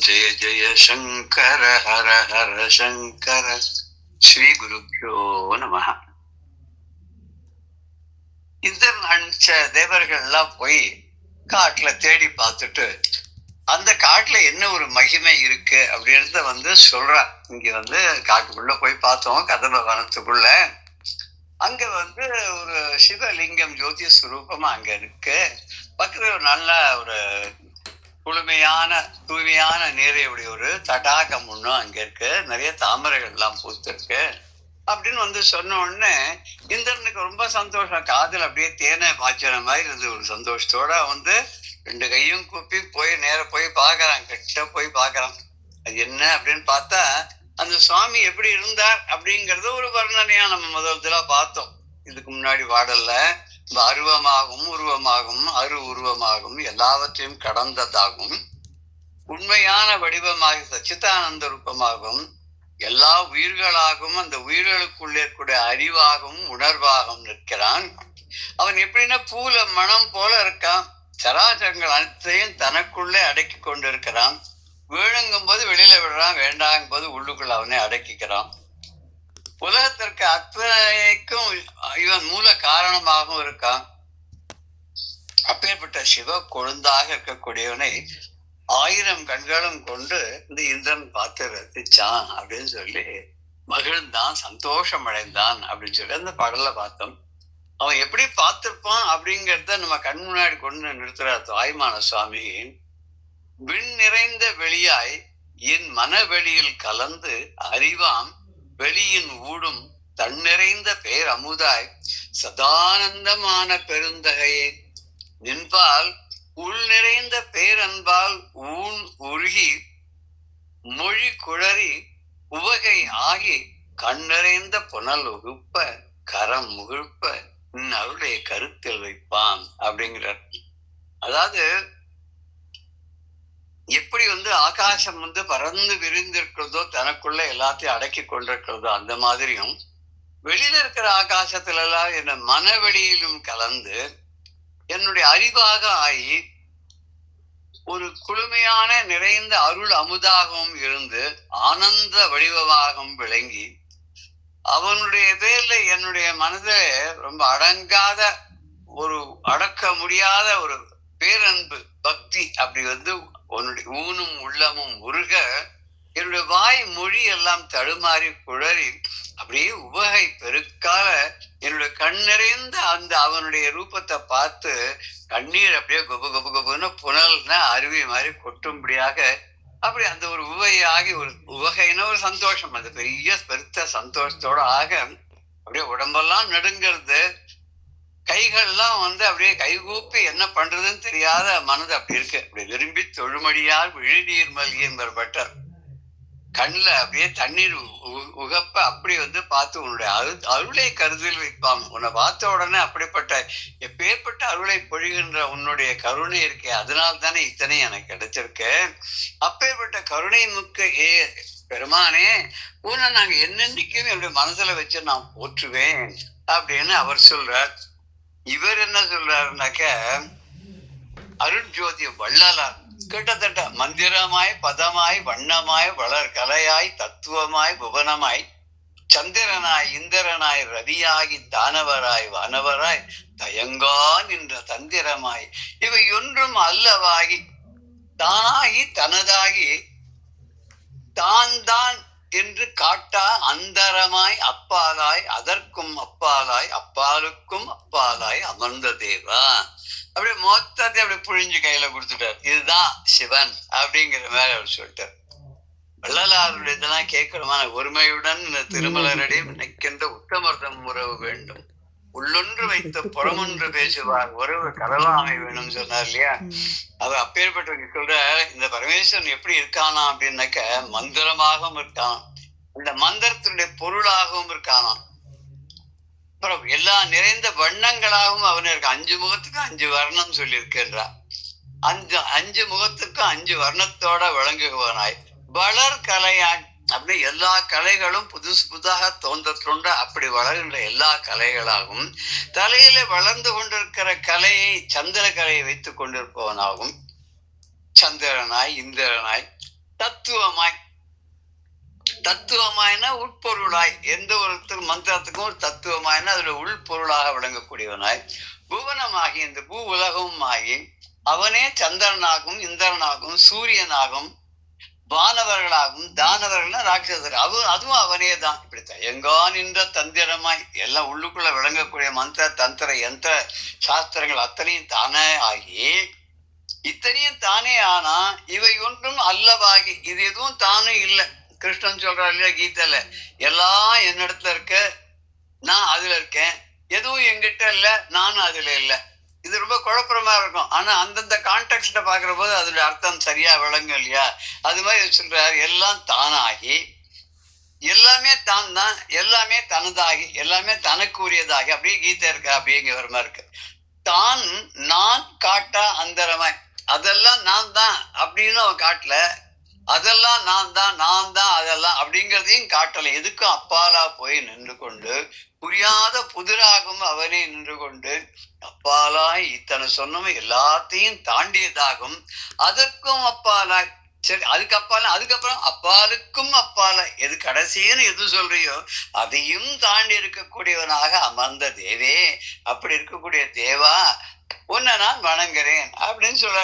ஜெய ஜெய சங்கர ஹர ஹர சங்கர. ஸ்ரீ குருப்யோ நமஹ. இந்திரன் அனுப்பிச்ச தேவர்கள் எல்லாம் போய் காட்டுல தேடி பார்த்துட்டு அந்த காட்டுல என்ன ஒரு மகிமை இருக்கு அப்படின்றத சொல்றா. இங்க காட்டுக்குள்ள போய் பார்த்தோம், கதம்ப வனத்துக்குள்ள. அங்க ஒரு சிவலிங்கம் ஜோதி ஸ்வரூபமா அங்க இருக்கு. பக்கத்துல ஒரு நல்ல ஒரு குளுமையான தூய்மையான நீரையுடைய ஒரு தடாகம் ஒண்ணும் அங்க இருக்கு. நிறைய தாமரைகள் எல்லாம் பூத்திருக்கு அப்படின்னு சொன்ன உடனே இந்திரனுக்கு ரொம்ப சந்தோஷம். காதல் அப்படியே தேனை பாய்ச்சன மாதிரி இருந்தது. ஒரு சந்தோஷத்தோட ரெண்டு கையும் கூப்பி நேர போய் பாக்குறான். கிட்ட போய் பாக்குறான். அது என்ன அப்படின்னு பார்த்தா அந்த சுவாமி எப்படி இருந்தார் அப்படிங்கறது ஒரு வர்ணனையா நம்ம முதல்ல பார்த்தோம். இதுக்கு முன்னாடி பாடல்ல அருவமாகும் உருவமாகும் அரு உருவமாகும் எல்லாவற்றையும் கடந்ததாகும் உண்மையான வடிவமாக சச்சிதானந்த ரூபமாகும் எல்லா உயிர்களாகவும் அந்த உயிர்களுக்குள்ளே கூட அறிவாகவும் உணர்வாகவும் நிற்கிறான். அவன் எப்படின்னா பூல மனம் போல இருக்கான். சராசரங்கள் அனைத்தையும் தனக்குள்ளே அடக்கி கொண்டு இருக்கிறான். வேணுங்கும் போது வெளியில விடுறான், வேண்டாங்கும் போது உள்ளுக்குள்ள அவனை அடக்கிக்கிறான். உலகத்திற்கு அத்தனைக்கும் இவன் மூல காரணமாகவும் இருக்கான். அப்பேற்பட்ட சிவ கொழுந்தாக இருக்கக்கூடியவனை 1000 கண்களும் கொண்டு இந்த இந்திரன் பார்த்து ரசிச்சான் அப்படின்னு சொல்லி மகிழ்ந்தான், சந்தோஷம் அடைந்தான் அப்படின்னு சொல்லி அந்த பாடல பார்த்தோம். அவன் எப்படி பார்த்திருப்பான் அப்படிங்கிறத நம்ம கண் முன்னாடி கொண்டு நிறுத்துறார் தாய்மான சுவாமி. விண் நிறைந்த வெளியாய் என் மனவெளியில் கலந்து அறிவாம் வெளியின் ஊடும் தன் நிறைந்த பேர் அமுதாய் சதானந்தமான பெருந்தகையே நின்பால் உள் நிறைந்த பேரன்பால் ஊன் உருகி மொழி குழறி உவகை ஆகி கண் நிறைந்த புனல் உகுப்ப கரம் முகிழ்ப்ப அருளை கருத்தில் வைப்பான் அப்படிங்கிறார். அதாவது எப்படி ஆகாசம் பறந்து விரிந்திருக்கிறதோ, தனக்குள்ள எல்லாத்தையும் அடக்கி கொண்டிருக்கிறதோ, அந்த மாதிரியும் வெளியில இருக்கிற ஆகாசத்துல எல்லாம் என்ன மனவெளியிலும் கலந்து என்னுடைய அறிவாக ஆகி ஒரு குளுமையான நிறைந்த அருள் அமுதாகவும் இருந்து ஆனந்த வடிவமாகவும் விளங்கி அவனுடைய பேர்ல என்னுடைய மனதில ரொம்ப அடங்காத ஒரு அடக்க முடியாத ஒரு பேரன்பு பக்தி அப்படி உன்னுடைய ஊனும் உள்ளமும் உருக என்னுடைய வாய் மொழி எல்லாம் தடுமாறி குழறி அப்படியே உவகை பெருக்கால என்னுடைய கண் நிறைந்த அவனுடைய ரூபத்தை பார்த்து கண்ணீர் அப்படியே கொபு கொபு கொபுன்னு புனல்னா அருவி மாதிரி கொட்டும்படியாக அப்படி அந்த ஒரு உவகையாகி ஒரு உவகைன்னு ஒரு சந்தோஷம், அந்த பெரிய பெருத்த சந்தோஷத்தோட ஆக அப்படியே உடம்பெல்லாம் நடுங்கிறது. கைகள்லாம் அப்படியே கைகூப்பி என்ன பண்றதுன்னு தெரியாத மனது அப்படி இருக்கு. அப்படி விரும்பி தொழுமடியார் விழிநீர் மல்கி என்பர் பட்டர் கண்ணுல அப்படியே தண்ணீர் உகப்ப அப்படி பார்த்து உன்னுடைய அருளை கருதில் வைப்பான். உன்னை பார்த்த உடனே அப்படிப்பட்ட எப்பேற்பட்ட அருளை பொழிகின்ற உன்னுடைய கருணை இருக்கே, அதனால தானே இத்தனை எனக்கு கிடைச்சிருக்கு. அப்பேற்பட்ட கருணை மிக்க பெருமானே உன்னை நாங்க என்னென்னைக்கும் என்னுடைய மனசுல வச்சு நான் போற்றுவேன் அப்படின்னு அவர் சொல்றார். இவர் என்ன சொல்றாருனாக்க அருட்ஜோதி வள்ளலார் கிட்டத்தட்ட மந்திரமாய் பதமாய் வண்ணமாய் வளர் கலையாய் தத்துவமாய் புவனமாய் சந்திரனாய் இந்திரனாய் ரவியாகி தானவராய் வானவராய் தயங்கா நின்ற தந்திரமாய் இவை ஒன்றும் அல்லவாகி தானாகி தனதாகி தான் தான் என்று காட்டா அந்தரமாய் அப்பாலாய் அதற்கும் அப்பாலாய் அப்பாலுக்கும் அப்பாலாய் அமர்ந்த தேவா அப்படியே மொத்தத்தை அப்படி புழிஞ்சு கையில கொடுத்துட்டார். இதுதான் சிவன் அப்படிங்கிற மேல அவர் சொல்லிட்டார். வள்ளலாருடைய இதெல்லாம் கேட்கணுமான ஒருமையுடன் திருமலரடி நிற்கின்ற உத்தமர்தம் உறவு வேண்டும் உள்ளொன்று வைத்த புறமொன்று பேசுவார் உறவு கடலாமை வேணும்னு சொன்னார் இல்லையா. அவர் அப்பேற்பட்ட சொல்ற இந்த பரமேஸ்வரன் எப்படி இருக்கானா அப்படின்னாக்க மந்திரமாகவும் இருக்கான், இந்த மந்திரத்தினுடைய பொருளாகவும் இருக்கானாம். அப்புறம் எல்லா நிறைந்த வண்ணங்களாகவும் அவன் இருக்கு. 5 முகத்துக்கு 5 வர்ணம் சொல்லி இருக்கின்றார். 5 முகத்துக்கு 5 வர்ணத்தோட விளங்குபவனாய் வளர் கலையாய் அப்படி எல்லா கலைகளும் புதுசாக தோன்ற அப்படி வளர்கின்ற எல்லா கலைகளாகவும் தலையில வளர்ந்து கொண்டிருக்கிற கலையை சந்திர கலையை வைத்துக் கொண்டிருப்பவனாகவும் சந்திரனாய் இந்திரனாய் தத்துவமாய். தத்துவமாய்னா உட்பொருளாய், எந்த ஒரு மந்திரத்துக்கும் ஒரு தத்துவமாய்னா அதோட உள்பொருளாக விளங்கக்கூடியவனாய், புவனமாகி இந்த பூ உலகமும் ஆகி அவனே சந்திரனாகும், இந்திரனாகும், சூரியனாகும், வானவர்களாகும், தானவர்கள் ராட்சசர், அதுவும் அவனே தான். இப்படி தயங்கா நின்ற தந்திரமாய் எல்லாம் உள்ளுக்குள்ள விளங்கக்கூடிய மந்திர தந்திர யந்திர சாஸ்திரங்கள் அத்தனையும் தானே ஆகி, இத்தனையும் தானே ஆனா இவை ஒன்றும் அல்லவாகி, இது எதுவும் தானே இல்லை. கிருஷ்ணன் சொல்றாரு இல்லையா கீதையில, எல்லாம் என்னிடத்துல இருக்க, நான் அதுல இருக்கேன், எதுவும் என்கிட்ட இல்ல, நானும் அதுல இல்லை. இது ரொம்ப குழப்பமா இருக்கும். ஆனா அந்தந்த கான்டெக்ஸ்ட பாக்குற போது அதோட அர்த்தம் சரியா விளங்கும் இல்லையா? அது மாதிரி சொல்றாரு, எல்லாம் தானாகி, எல்லாமே தான் தான், எல்லாமே தனதாகி, எல்லாமே தனக்குரியதாகி, அப்படியே கீதை இருக்கு, அப்படிங்கிற மாதிரி இருக்கு. தான் நான் காட்டா அந்தரமாய், அதெல்லாம் நான் தான் அப்படின்னு அவன் காட்டல, அதெல்லாம் நான் தான் அதெல்லாம் அப்படிங்கிறதையும் காட்டல. எதுக்கும் அப்பாலா போய் நின்று கொண்டு புரியாத புதிராகும் அவனே நின்று கொண்டு அப்பாலாய் இத்தனை சொன்னவன் எல்லாத்தையும் தாண்டியதாகும், அதற்கும் அப்பாலாய். சரி, அதுக்கப்புறம் அப்பாலுக்கும் அப்பால, எது கடைசின்னு எது சொல்றியோ அதையும் தாண்டி இருக்கக்கூடியவனாக அமர்ந்த தேவே, அப்படி இருக்கக்கூடிய தேவா உன்னை நான் வணங்குறேன் அப்படின்னு சொல்ற.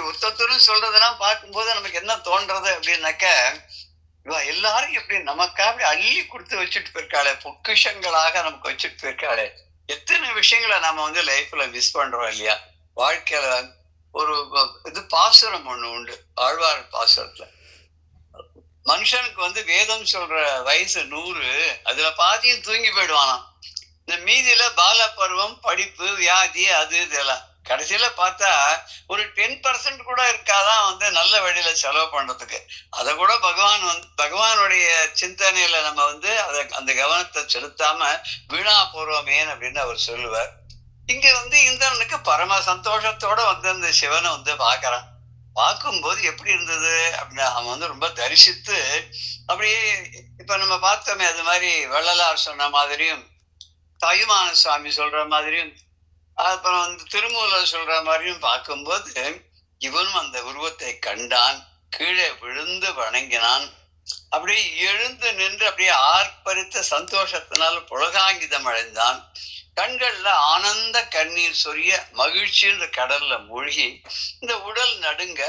ஒருத்தரும் சொல்றதெல்லாம் பார்க்கும்போது நமக்கு என்ன தோன்றது அப்படின்னாக்க, எல்லாரும் எப்படி நமக்கா அப்படி அள்ளி கொடுத்து வச்சுட்டு போயிருக்காளே, பொக்கிஷங்களாக நமக்கு வச்சுட்டு போயிருக்காளே. எத்தனை விஷயங்களை நாம லைஃப்ல மிஸ் பண்றோம் இல்லையா? வாழ்க்கையில ஒரு இது பாசுரம் ஒண்ணு உண்டு, ஆழ்வார் பாசுரத்துல. மனுஷனுக்கு வேதம் சொல்ற வயசு 100, அதுல பாதியும் தூங்கி போயிடுவானாம். இந்த மீதியில பால பருவம், படிப்பு, வியாதி, அது இதெல்லாம். கடைசியில பார்த்தா ஒரு 10% கூட இருக்காதான் நல்ல வழியில செலவு பண்றதுக்கு. அதை கூட பகவானுடைய சிந்தனையில நம்ம அந்த கவனத்தை செலுத்தாம வீணா போறோமேன்னு அப்படின்னு அவர் சொல்லுவார். இங்க இந்திரனுக்கு பரம சந்தோஷத்தோட அந்த சிவனை பாக்குறான். பார்க்கும்போது எப்படி இருந்தது அப்படின்னு அவன் ரொம்ப தரிசித்து, அப்படியே இப்ப நம்ம பார்த்தோமே அது மாதிரி வள்ளலார் சொன்ன மாதிரியும், தாயுமான சுவாமி சொல்ற மாதிரியும், அப்புறம் திருமூலர் சொல்ற மாதிரியும் பார்க்கும்போது இவனும் அந்த உருவத்தை கண்டான், கீழே விழுந்து வணங்கினான். அப்படியே எழுந்து நின்று அப்படியே ஆர்ப்பரித்த சந்தோஷத்தினால் புலகாங்கிதம் அடைந்தான். கண்கள்ல ஆனந்த கண்ணீர் சொரிய மகிழ்ச்சின்ற கடல்ல மூழ்கி இந்த உடல் நடுங்க,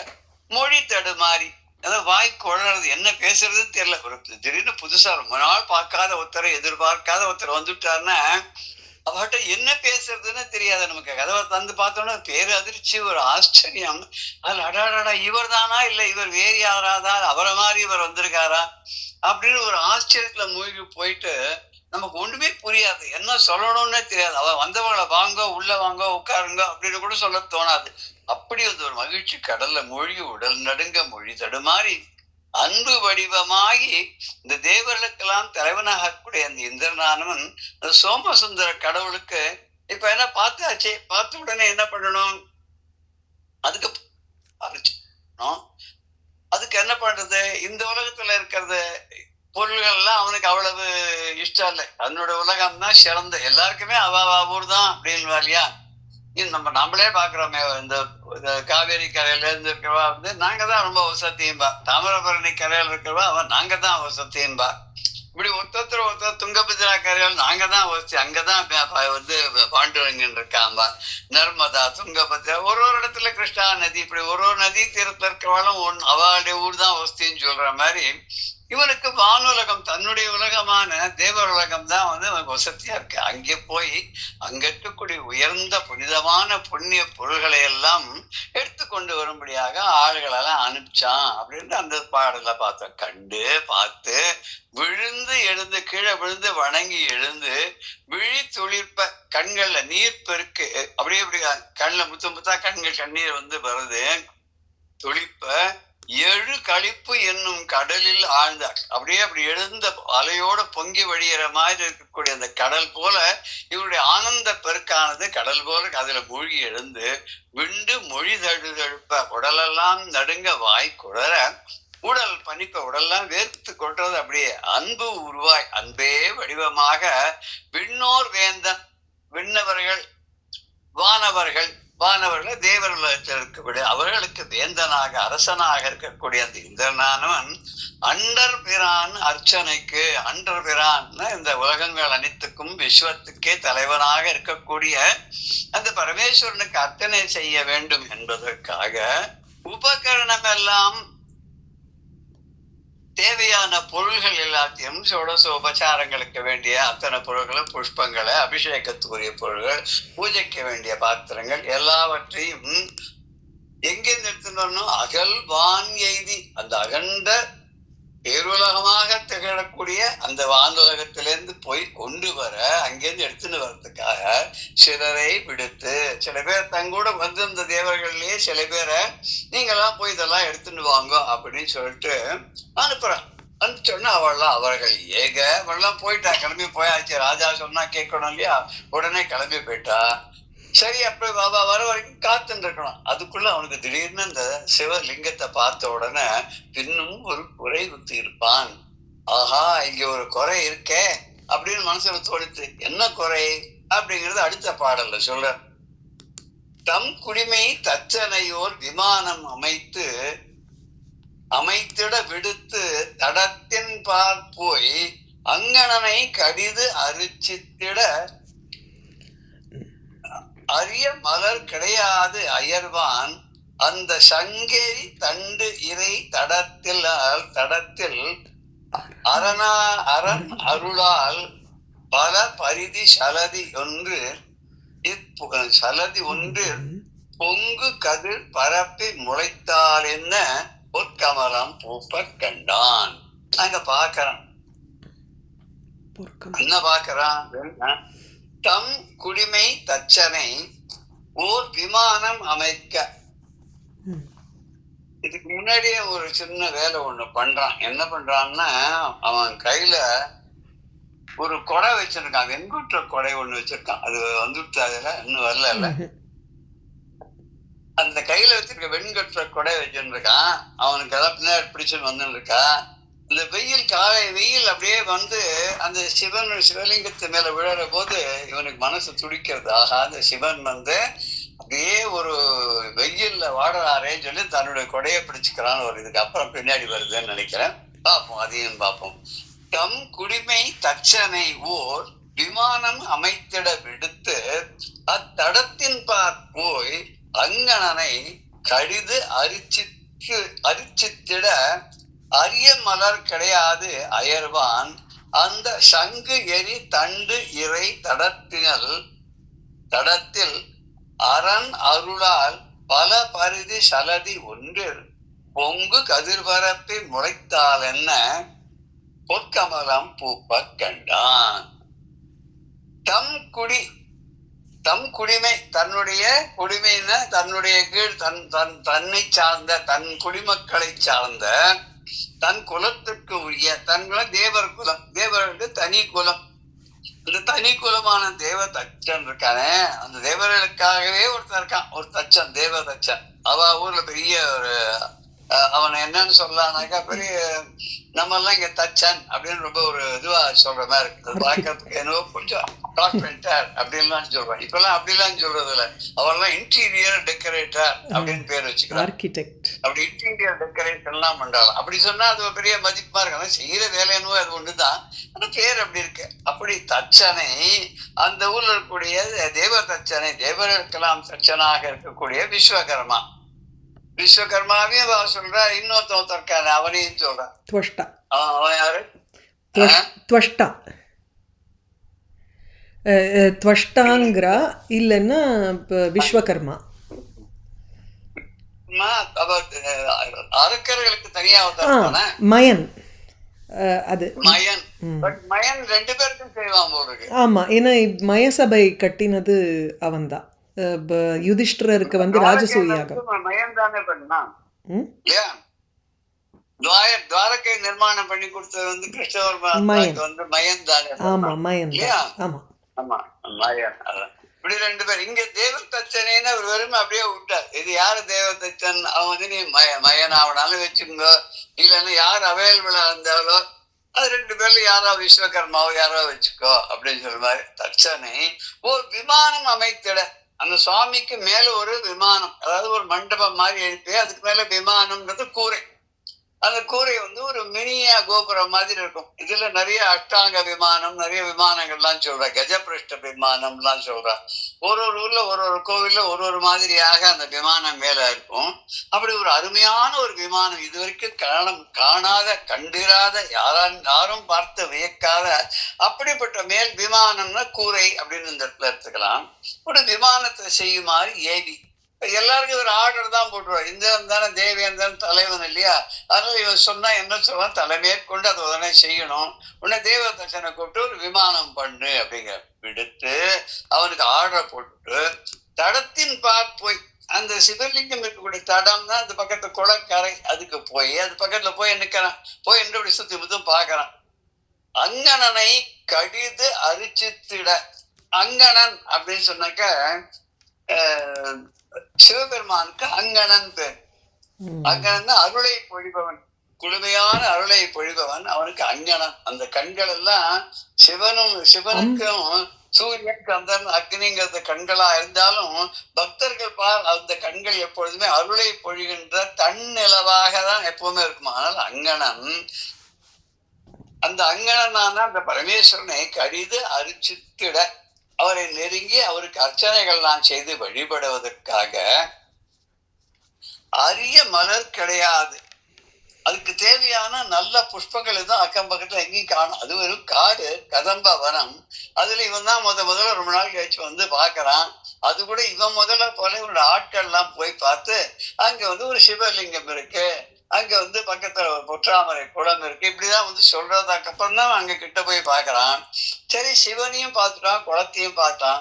மொழி தடுமாறி, அதாவது வாய் குழறது, என்ன பேசுறதுன்னு தெரியல. ஒரு திடீர்னு புதுசா ரொம்ப நாள் பார்க்காத ஒருத்தரை, எதிர்பார்க்காத ஒருத்தர் வந்துட்டாருன்னா அவர்கிட்ட என்ன பேசுறதுன்னு தெரியாது நமக்கு. கதவை தந்து பார்த்தோன்னா பேரு அதிர்ச்சி, ஒரு ஆச்சரியம். அதுல அடாடா இவர் தானா, இல்ல இவர் வேறு யாராதா, அவரை மாதிரி இவர் வந்திருக்காரா அப்படின்னு ஒரு ஆச்சரியத்துல மூழ்கி போயிட்டு நமக்கு ஒண்ணுமே புரியாது, என்ன சொல்லணும்னே தெரியாது. அவ வந்தவங்களை வாங்க, உள்ள வாங்க, உட்காருங்க அப்படின்னு கூட சொல்ல தோணாது. அப்படி ஒரு மகிழ்ச்சி கடல்ல மூழ்கி உடல் நடுங்க, மொழி தடுமாறி அன்பு வடிவமாகி இந்த தேவர்களுக்கெல்லாம் தலைவனாகக்கூடிய அந்த இந்திரனானவன் அந்த சோமசுந்தர கடவுளுக்கு இப்ப என்ன பார்த்தாச்சு, பார்த்த உடனே என்ன பண்ணணும், அதுக்கு என்ன பண்றது? இந்த உலகத்துல இருக்கிறது பொருள்கள் எல்லாம் அவனுக்கு அவ்வளவு இஷ்டம் இல்லை. அதனோட உலகம் தான் சிறந்த, எல்லாருக்குமே அவ ஊர் தான் அப்படின்னு இல்லையா? நம்மளே பாக்குறோமே, இந்த காவேரி கரையில இருந்து இருக்கிறவா நாங்க தான் ரொம்ப வசதியும்பா, தாமிரபரணி கரையில இருக்கிறவா அவன் நாங்க தான் வசதியும்பா. இப்படி ஒருத்தர் துங்கபத்ரா கரையில் நாங்க தான் வசதி, அங்கதான் பாண்டுரங்கன் இருக்காம்பா. நர்மதா, துங்கபத்ரா, ஒரு இடத்துல கிருஷ்ணா நதி, இப்படி ஒரு நதி தீரத்துல இருக்கிறவாலும் அவளுடைய ஊர் தான் வசதின்னு சொல்ற மாதிரி இவனுக்கு வானுலகம், தன்னுடைய உலகமான தேவர் உலகம் தான் அவனுக்கு வசதியா இருக்கு. அங்கே போய் அங்க இருக்கக்கூடிய உயர்ந்த புனிதமான புண்ணிய பொருள்களை எல்லாம் எடுத்துக்கொண்டு வரும்படியாக ஆளுகளெல்லாம் அனுப்பிச்சான் அப்படின்னு அந்த பாடல பார்த்தோம். கண்டு பார்த்து விழுந்து எழுந்து, கீழே விழுந்து வணங்கி எழுந்து, விழி துளிர்ப்ப, கண்கள்ல நீர் பெருக்கு, அப்படியே இப்படி கண்ணுல முத்தா கண்கள் கண்ணீர் வருது, துளிப்ப எழு களிப்பு என்னும் கடலில் ஆழ்ந்தார். அப்படியே அப்படி எழுந்த அலையோட பொங்கி வழியிற மாதிரி இருக்கக்கூடிய அந்த கடல் போல இவருடைய ஆனந்த பெருக்கானது கடல் போல அதுல மூழ்கி எழுந்து விண்டு மொழி தழுதழுப்ப, உடலெல்லாம் நடுங்க, வாய் குளற, உடல் பனிப்ப, உடல்லாம் வேர்த்து கொட்டுறது. அப்படியே அன்பு உருவாய், அன்பே வடிவமாக விண்ணோர் வேந்தன், விண்ணவர்கள், வானவர்கள், வானவர்களை தேவர் உலகத்தில் இருக்கக்கூடிய அவர்களுக்கு வேந்தனாக அரசனாக இருக்கக்கூடிய அந்த இந்திரனானவன் அண்டர் பிரான் அர்ச்சனைக்கு, அண்டர் பிரான் இந்த உலகங்கள் அனைத்துக்கும் விஸ்வத்துக்கே தலைவனாக இருக்கக்கூடிய அந்த பரமேஸ்வரனுக்கு அர்ச்சனை செய்ய வேண்டும் என்பதற்காக உபகரணம் எல்லாம் தேவையான பொருள்கள் எல்லாத்தையும் ஷோடச உபசாரங்களுக்கு வேண்டிய அத்தனை பொருள்களை, புஷ்பங்களை, அபிஷேகத்துக்குரிய பொருள்கள், பூஜைக்கு வேண்டிய பாத்திரங்கள் எல்லாவற்றையும் எங்கிருந்து எடுத்துட்டோம்? அகல் வான் எய்தி அந்த அகண்ட பேருலகமாக திகழக்கூடிய அந்த வானுலகத்திலிருந்து போய் கொண்டு வர, அங்கிருந்து எடுத்துன்னு வர்றதுக்காக சிலரை விடுத்து, சில பேர் தங்கூட வந்து இந்த தேவர்கள்லயே சில பேரை நீங்கெல்லாம் போய் இதெல்லாம் எடுத்துன்னு வாங்க அப்படின்னு சொல்லிட்டு அனுப்புறான். அனுப்பிச்சோன்னா அவர்கள் ஏக அவெல்லாம் போயிட்டா, கிளம்பி போயாச்சு. ராஜா சொன்னா கேட்கணும் இல்லையா, உடனே கிளம்பி போயிட்டா. சரி, அப்படி பாபா வர வரைக்கும் காத்துட்டு இருக்கணும். அதுக்குள்ள அவனுக்கு திடீர்னு இந்த சிவலிங்கத்தை பார்த்த உடனே இன்னும் ஒரு குறை குத்தி இருப்பான். ஆஹா, இங்க ஒரு குறை இருக்கே அப்படின்னு மனசுல தோணித்து. என்ன குறை அப்படிங்கறது அடுத்த பாடல்ல சொல்ற. தம் குடிமை தச்சனையோர் விமானம் அமைத்திட விடுத்து தடத்தின் பார் போய் அங்கணனை கடிது அரிச்சித்திட அரிய மலர் கிடையாது அயர்வான் அந்த சங்கேரி தண்டு இறை தடத்தில் அரண் அருளால் பல பரிதி சலதி ஒன்று பொங்கு கதிர் பரப்பி முளைத்தால் என்ன பொற்கமலம் பூப்ப கண்டான். அங்க பாக்குறான். என்ன பாக்குறான்? தம் குடிமை தச்சனை ஓர் விமானம் அமைக்க. இதுக்கு முன்னாடியே ஒரு சின்ன வேலை ஒண்ணு பண்றான். என்ன பண்றான்னா, அவன் கையில ஒரு கொடை வச்சிருக்கான், வெண்குற்ற கொடை ஒண்ணு வச்சிருக்கான். அது வந்துட்டு அதுல இன்னும் வரல. அந்த கையில வச்சிருக்க வெண்குற்ற கொடை வச்சிருக்கான். அவனுக்கு எல்லாம் பின்னாடி பிடிச்சுன்னு வந்துன்னு இருக்கா. இந்த காலை வெயில் அப்படியே வந்து அந்த சிவலிங்கத்து மேல விழற போது இவனுக்கு மனசு துடிக்கிறது. ஆகா, அந்த சிவன் வந்து அப்படியே ஒரு வெயில்ல வாடுறாரேன்னு சொல்லி தன்னுடைய கொடையை பிடிச்சுக்கிறான்னு ஒரு இதுக்கு அப்புறம் பின்னாடி வருதுன்னு நினைக்கிறேன். பார்ப்போம், அதையும் பார்ப்போம். தம் குடிமை தச்சனை ஓர் விமானம் அமைத்திட விடுத்து அத்தடத்தின் பார் போய் அங்கணனை கடிது அரிச்சித்திட அரிய மலர் கிடையாது அயர்வான் அந்த சங்கு எரி தண்டு இறை தடத்தில் அரண் அருளால் பல பரிதி சலதி ஒன்று பொங்கு கதிர்பரப்பி முளைத்தால் என்ன பொற்கமலம் பூப்ப கண்டான். தம் குடிமை, தன்னுடைய குடிமைன்னா தன்னுடைய கீழ் தன்னை சார்ந்த தன் குடிமக்களை சார்ந்த தன் குலத்திற்கு உரிய தன்குலம் தேவர் குலம், தேவர்களுக்கு தனி குலம். இந்த தனி குலமான தேவ தச்சன் இருக்கானே, அந்த தேவர்களுக்காகவே ஒருத்தன் இருக்கான், ஒரு தச்சன், தேவ தச்சன். அவ ஊர்ல பெரிய ஒரு அவனை என்னன்னு சொல்லலாம்னாக்கா, பெரிய நம்ம எல்லாம் இங்க தச்சன் அப்படின்னு ரொம்ப ஒரு இதுவா சொல்ற மாதிரி இருக்கு. பார்க்கறதுக்கு என்னவோ கொஞ்சம் கார்பெண்டர் அப்படின்லாம் சொல்றான். இப்ப எல்லாம் அப்படிலாம் சொல்றது இல்ல. அவெல்லாம் இன்டீரியர் டெக்கரேட்டர் அப்படின்னு பேர் வச்சுக்கலாம். அப்படி இன்டீரியர் டெக்கரேஷன் எல்லாம் பண்றாங்க. அப்படி சொன்னா அது ஒரு பெரிய மதிப்பா இருக்கு. செய்யற வேலை என்னவோ அது ஒண்ணுதான், ஆனா பேர் அப்படி இருக்கு. அப்படி தச்சனை, அந்த ஊர்ல இருக்கக்கூடிய தேவ தச்சனை, தேவர்களுக்கெல்லாம் தச்சனாக இருக்கக்கூடிய விஸ்வகர்மா, விஸ்வகர்மாவையும் சொல்ற, இன்னொருத்தன் இருக்காரு அவனையும் சொல்றான். அவன் யாரு? த்வஷ்டாங்கிறா இல்லைன்னா விஸ்வகர்மா. அரக்கர்களுக்கு தனியா மயன், அது மயன். பட் மயன் ரெண்டு பேருக்கும் செய்வான் போல இருக்கு. ஆமா, ஏன்னா மயசபை கட்டினது அவன் தான். யுதிஷ்டிரருக்கு வந்து ராஜசூயாக மயன் தானே பண்ணான் இல்லையா? துவாரகை நிர்மாணம் பண்ணி கொடுத்தது வந்து கிருஷ்ணவர்மா வந்து மயன் தானே. ஆமா, மயன். ஆமா ஆமா, மயன். இப்படி ரெண்டு பேர். இங்க தேவ தச்சனேன்னு அவர் வெறுமை அப்படியே விட்டார். இது யாரு தேவ தச்சன்? அவன் வந்து நீ மயன் ஆவனாலும் வச்சுக்கோங்க, இல்லைன்னா யார் அவைலபிளா இருந்தாலோ அது ரெண்டு பேர்ல யாரோ விஸ்வகர்மாவோ யாரோ வச்சுக்கோ அப்படின்னு சொல்ற மாதிரி தச்சனை ஒரு விமானம் அமைத்திட. அந்த சுவாமிக்கு மேல ஒரு விமானம், அதாவது ஒரு மண்டபம் மாதிரி எழுப்பி அதுக்கு மேல விமானம்ன்றது கூரை. அந்த கூரை ஒரு மினியா கோபுரம் மாதிரி இருக்கும். இதுல நிறைய அஷ்டாங்க விமானம், நிறைய விமானங்கள்லாம் சொல்ற, கஜபிருஷ்ட விமானம்லாம் சொல்ற. ஒரு ஊர்ல ஒரு கோவில்ல ஒரு மாதிரியாக அந்த விமானம் மேல இருக்கும். அப்படி ஒரு அருமையான ஒரு விமானம், இது வரைக்கும் காணாத, கண்டிராத, யாரும் பார்த்து வியக்காத அப்படிப்பட்ட மேல் விமானம்னா கூரை அப்படின்னு இந்த இடத்துல எடுத்துக்கலாம். ஒரு விமானத்தை செய்யுமாறு ஏவி எல்லாருக்கும் ஒரு ஆர்டர் தான் போட்டுருவார். இந்திரன் தானே தேவேந்திரன் தலைவன் இல்லையா, அதனால இவன் சொன்னா என்ன சொல்லுவான், தலைமையேற்கொண்டு அதை உடனே செய்யணும். உடனே தேவதச்சனை கூப்பிட்டு ஒரு விமானம் பண்ணு அப்படிங்கிற விடுத்து அவனுக்கு ஆர்டர் போட்டுட்டு தடத்தின் போய் அந்த சிவலிங்கம் இருக்கக்கூடிய தடம் தான் அந்த பக்கத்து குளக்கரை, அதுக்கு போய் அது பக்கத்துல போய் நிக்கிறான். போய் என்று சுத்தி முத்தும் பாக்குறான். அங்கணனை கடிது அரிச்சித்திட. அங்கணன் அப்படின்னு சொன்னாக்க சிவபெருமானுக்கு அங்கணன் பேர். அங்கணன் அருளை பொழிபவன், குளுமையான அருளை பொழிபவன், அவனுக்கு அங்கணன். அந்த கண்கள் எல்லாம் சிவனுக்கும் சூரியன், சந்திரன், அக்னிங்கிறது கண்களா இருந்தாலும் பக்தர்கள் அந்த கண்கள் எப்பொழுதுமே அருளை பொழிகின்ற தன்னிலவாக தான் எப்பவுமே இருக்குமா. ஆனால் அங்கணன், அந்த அங்கணனான அந்த பரமேஸ்வரனை கடிது அரிச்சித்திட, அவரை நெருங்கி அவருக்கு அர்ச்சனைகள்லாம் செய்து வழிபடுவதற்காக அரிய மலர் கிடையாது. அதுக்கு தேவையான நல்ல புஷ்பங்கள் எதுவும் அக்கம் பக்கத்துல எங்கேயும் காணும். அது ஒரு காடு, கதம்ப வனம். அதுல இவன் தான் முதல்ல ரொம்ப நாள் கழிச்சு பாக்குறான். அது கூட இவன் முதல்ல போல இவனோட ஆட்கள் எல்லாம் போய் பார்த்து அங்க ஒரு சிவலிங்கம் இருக்கு, அங்க பக்கத்துல ஒரு பொற்றாமரை குளம் இருக்கு, இப்படிதான் சொல்றதுக்கு அப்புறம் தான் அங்க கிட்ட போய் பாக்குறான். சரி, சிவனையும் பார்த்துட்டான், குளத்தையும் பார்த்தான்.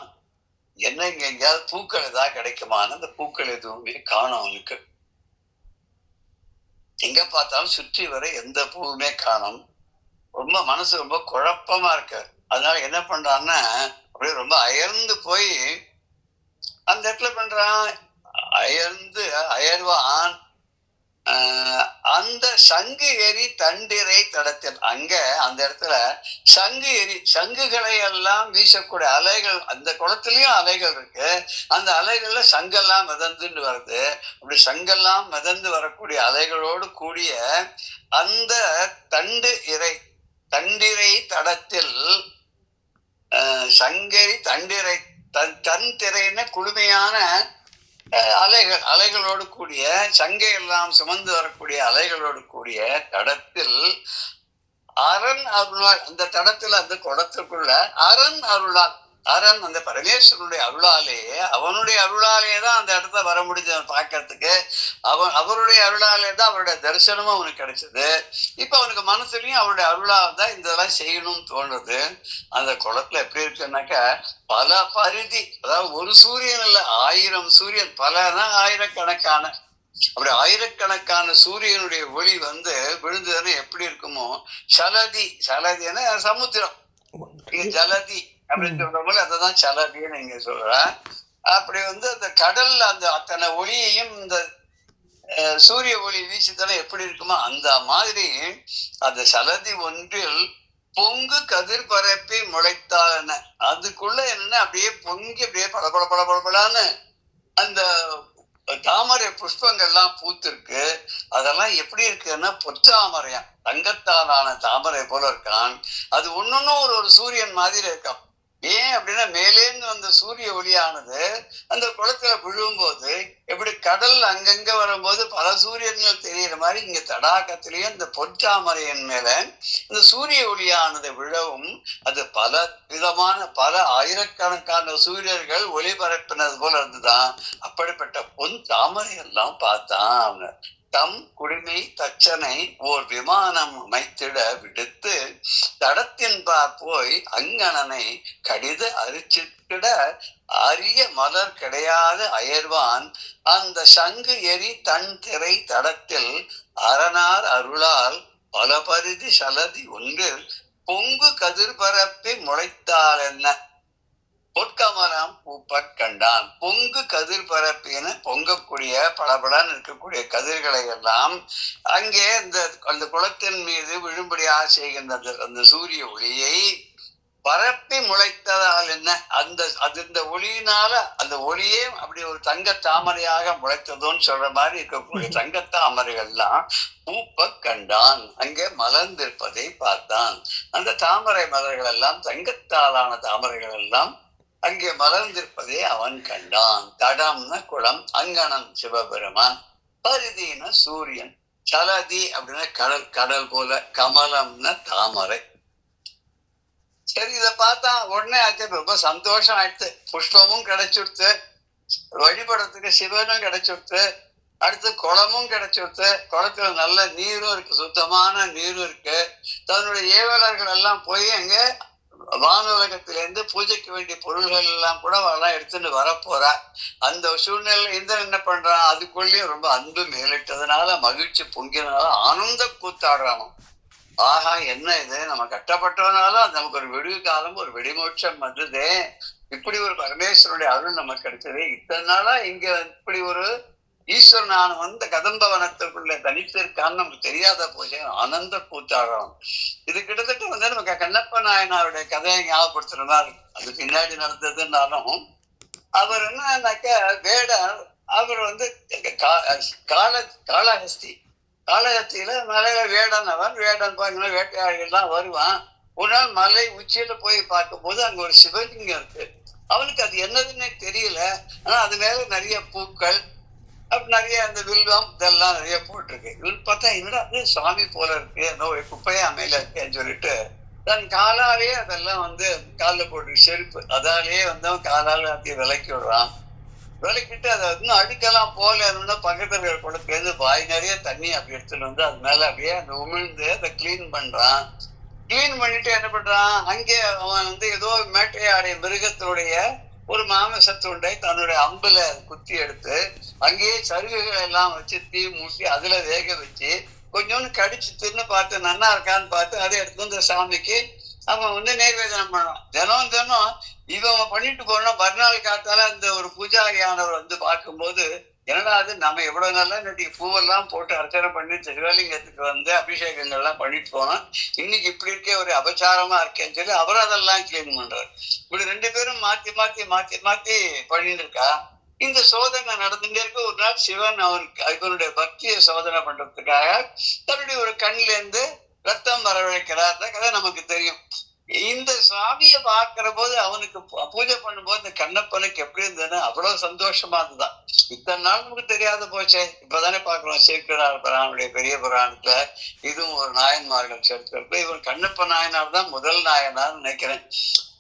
என்ன இங்க எங்கேயாவது பூக்கள் ஏதாவது கிடைக்குமான்னு அந்த பூக்கள் எதுவுமே காணும் அவனுக்கு. எங்க பார்த்தாலும் சுற்றி வர எந்த பூவுமே காணும். மனசு ரொம்ப குழப்பமா இருக்கு. அதனால என்ன பண்றான்னா அப்படியே ரொம்ப அயர்ந்து போய் அந்த இடத்துல பண்றான். அயர்வான் அந்த சங்கு எரி தண்டிரை தடத்தில். அங்க அந்த இடத்துல சங்கு எரி, சங்குகளை எல்லாம் வீசக்கூடிய அலைகள், அந்த குளத்திலயும் அலைகள் இருக்கு. அந்த அலைகள்ல சங்கெல்லாம் மிதந்துட்டு வருது. அப்படி சங்கெல்லாம் மிதந்து வரக்கூடிய அலைகளோடு கூடிய அந்த தண்டிரை தடத்தில் சங்கரி தண்டிரை தன் திரைன்னு குளுமையான அலைகளோடு கூடிய, சங்கை எல்லாம் சுமந்து வரக்கூடிய அலைகளோடு கூடிய தடத்தில் அரண் அருளால், அந்த தடத்துல அந்த குடத்துக்குள்ள அரண் அருளால், அரண் அந்த பரமேஸ்வரனுடைய அருளாலேயே, அவனுடைய அருளாலே தான் அந்த இடத்துல வர முடிஞ்சது பார்க்கறதுக்கு. அவருடைய அருளாலே தான் அவருடைய தரிசனமும் அவனுக்கு கிடைச்சது. இப்ப அவனுக்கு மனசுலயும் அவருடைய அருளால் தான் இதெல்லாம் செய்யணும்னு தோன்றது. அந்த குளத்துல எப்படி இருக்குன்னாக்க பல பரிதி, அதாவது ஒரு சூரியன் இல்ல, 1000 சூரியன், பலனா ஆயிரக்கணக்கான, அப்படி ஆயிரக்கணக்கான சூரியனுடைய ஒளி விழுந்ததுன்னு எப்படி இருக்குமோ, சலதின்னா சமுத்திரம், ஜலதி அப்படின்னு சொல்ற போல அததான் சலதின்னு நீங்க சொல்ற. அப்படி அந்த கடல்ல அந்த அத்தனை ஒளியையும் இந்த சூரிய ஒளி வீசுதானே எப்படி இருக்குமோ அந்த மாதிரி அந்த சலதி ஒன்றில் பொங்கு கதிர் பரப்பி முளைத்தாள். அதுக்குள்ள என்னன்னா அப்படியே பொங்கி அப்படியே படபடன்னு அந்த தாமரை புஷ்பங்கள்லாம் பூத்திருக்கு. அதெல்லாம் எப்படி இருக்குன்னா பொற்றாமரையா, தங்கத்தாலான தாமரை போல இருக்கான். அது ஒன்னொன்னும் ஒரு சூரியன் மாதிரி இருக்கான். ஏன் அப்படின்னா மேலேந்து வந்த சூரிய ஒளியானது அந்த குளத்துல விழும்போது எப்படி கடல் அங்கங்க வரும்போது பல சூரியன்கள் தெரிகிற மாதிரி இங்க தடாகத்திலேயே இந்த பொற்றாமரையின் மேல இந்த சூரிய ஒளியானது விழவும் அது பல விதமான பல ஆயிரக்கணக்கான சூரியர்கள் ஒளிபரப்பினது போல இருந்துதான். அப்படிப்பட்ட பொன் தாமரை எல்லாம் பார்த்தான் அவங்க. தம் குடிமை தச்சனை ஓர் விமானம் அமைத்திட விடுத்து தடத்தின்பார் போய் அங்கணனை கடிது அரிச்சித்திட அரிய மலர் கிடையாது அயர்வான் அந்த சங்கு எரி தன் திரை தடத்தில் அரணார் அருளால் பல பரிதி சலதி ஒன்று பொங்கு கதிர் பரப்பி முளைத்தாள் என்ன பொற்கமலம் பூப்ப கண்டான். பொங்கு கதிர் பரப்பின்னு பொங்கக்கூடிய பளபளன்னு இருக்கக்கூடிய கதிர்களை எல்லாம் அங்கே அந்த குளத்தின் மீது விழும்படியாக செய்கின்ற அந்த சூரிய ஒளியை பரப்பி தப்பி முளைத்ததால் என்ன, அந்த ஒளியினால அந்த ஒளியே அப்படி ஒரு தங்க தாமரையாக முளைத்ததோன்னு சொல்ற மாதிரி இருக்கக்கூடிய தங்க தாமரைகள்லாம் பூப்ப கண்டான். அங்கே மலர்ந்திருப்பதை பார்த்தான். அந்த தாமரை மலர்கள் எல்லாம் தங்கத்தாலான தாமரைகள் எல்லாம் அங்கே மலர்ந்திருப்பதை அவன் கண்டான். தடம்ன குளம், அங்கனம் சிவபெருமான், பரிதின சூரியன், சலதி அப்படின்னா கடல், கடல் போல, கமலம்ன தாமரை. சரி, இத பார்த்தா உடனே ஆச்சு, ரொம்ப சந்தோஷம் ஆயிடுச்சு. புஷ்பமும் கிடைச்சுடுத்து, வழிபடுறதுக்கு சிவனும் கிடைச்சுடுத்து, அடுத்து குளமும் கிடைச்சுடுத்து. குளத்துல நல்ல நீரும் இருக்கு, சுத்தமான நீரும் இருக்கு. தன்னுடைய ஏவலர்கள் எல்லாம் போய் அங்க வானுலகத்திலிருந்து பூஜைக்கு வேண்டிய பொருள்கள் எல்லாம் கூட அவெல்லாம் எடுத்துட்டு வரப்போறா. அந்த சூழ்நிலை இந்திரன் என்ன பண்றான், அதுக்குள்ளேயும் ரொம்ப அன்பு மேலிட்டதுனால, மகிழ்ச்சி பொங்கினால ஆனந்த கூத்தாடுறானோ. ஆஹா, என்ன இது, நம்ம கட்டப்பட்டவனாலும் நமக்கு ஒரு விடுவு காலம், ஒரு வெடிமோட்சம் வந்ததே, இப்படி ஒரு பரமேஸ்வரனுடைய அருள் நமக்கு கிடைச்சது. இத்தனை நாளா இங்க இப்படி ஒரு ஈஸ்வரனான வந்து கதம்பவனத்திற்குள்ள தனித்திருக்கான்னு நமக்கு தெரியாத போச்சு. ஆனந்த கூத்தாடுறோம். இது கிட்டத்தட்ட வந்து நமக்கு கண்ணப்ப நாயனாருடைய கதையை ஞாபகப்படுத்துற மாதிரி இருக்கு. அது பின்னாடி நடந்ததுன்னாலும் அவர் என்னன்னாக்க வேடர், அவர் வந்து காளஹஸ்தி, காளஹஸ்தியில மலையில வேடன், அவன் வேடன் பாத்தீங்கன்னா வேட்டையாடிகள்லாம் வருவான். ஒரு நாள் மலை உச்சியில போய் பார்க்கும் போது அங்க ஒரு சிவலிங்கம் இருக்கு. அவனுக்கு அது என்னதுன்னே தெரியல. ஆனா அது மேல நிறைய பூக்கள், அப்படி நிறைய அந்த வில்வம் இதெல்லாம் நிறைய போட்டிருக்கு. இவன் பார்த்தா என்னடா அது சுவாமி போல இருக்கு, ஒரு குப்பையா அமையில இருக்கேன்னு சொல்லிட்டு தன் காலாலேயே அதெல்லாம் வந்து காலில் போட்டு செருப்பு, அதாலேயே வந்து அவன் காலால அப்படியே விலக்கி விடுறான். விலக்கிட்டு அதை இன்னும் அடிக்கலாம் போல பக்கத்துல கொடுத்து வாய் நிறைய தண்ணி அப்படி எடுத்துட்டு வந்து அது மேல அப்படியே அந்த உமிழ்ந்து அதை கிளீன் பண்றான். கிளீன் பண்ணிட்டு என்ன பண்றான், அங்கே அவன் வந்து ஏதோ மேட்டையாடைய மிருகத்தினுடைய ஒரு மாமிசத்துண்டை தன்னுடைய அம்புல குத்தி எடுத்து அங்கேயே சருகுகள் எல்லாம் வச்சு தீ மூட்டி அதுல வேக வச்சு கொஞ்சோன்னு கடிச்சு தின்னு பார்த்து நல்லா இருக்கான்னு பார்த்து அதை எடுத்து வந்து சாமிக்கு அவன் வந்து நைவேதனம் பண்ணுவான். தினம் தினம் இவன் பண்ணிட்டு போனா மறுநாள் காத்தால அந்த ஒரு பூஜாரியானவர் வந்து பார்க்கும்போது, என்னடா அது, நம்ம எவ்வளவு நல்லா இன்னைக்கு பூவெல்லாம் போட்டு அர்ச்சனை பண்ணி சிவலிங்கத்துக்கு வந்து அபிஷேகங்கள் எல்லாம் பண்ணிட்டு போனோம், இன்னைக்கு இப்படி இருக்கே ஒரு அபச்சாரமா இருக்கேன்னு சொல்லி அவர் அதெல்லாம் கிளீன் பண்றாரு. இப்படி ரெண்டு பேரும் மாத்தி மாத்தி மாத்தி மாத்தி பண்ணிட்டு இருக்கா. இந்த சோதனை நடந்துட்டே இருக்கு. ஒரு நாள் சிவன் அவனுடைய பக்தியை சோதனை பண்றதுக்காக தன்னுடைய ஒரு கண்ணுல இருந்து ரத்தம் வரவழைக்கிறார். கதை நமக்கு தெரியும். இந்த சுவாமியை பார்க்கிற போது அவனுக்கு பூஜை பண்ணும்போது இந்த கண்ணப்பனுக்கு எப்படி இருந்ததுன்னா அவ்வளவு சந்தோஷமா இருந்ததுதான். இத்தனை நாள் நமக்கு தெரியாத போச்சே, இப்பதானே பாக்குறோம் சேக்கிழார் புராணுடைய பெரிய புராணத்துல. இதுவும் ஒரு நாயன்மார்கள் சரித்திரத்துல இவன் கண்ணப்ப நாயனார் தான் முதல் நாயனார் நினைக்கிறேன்.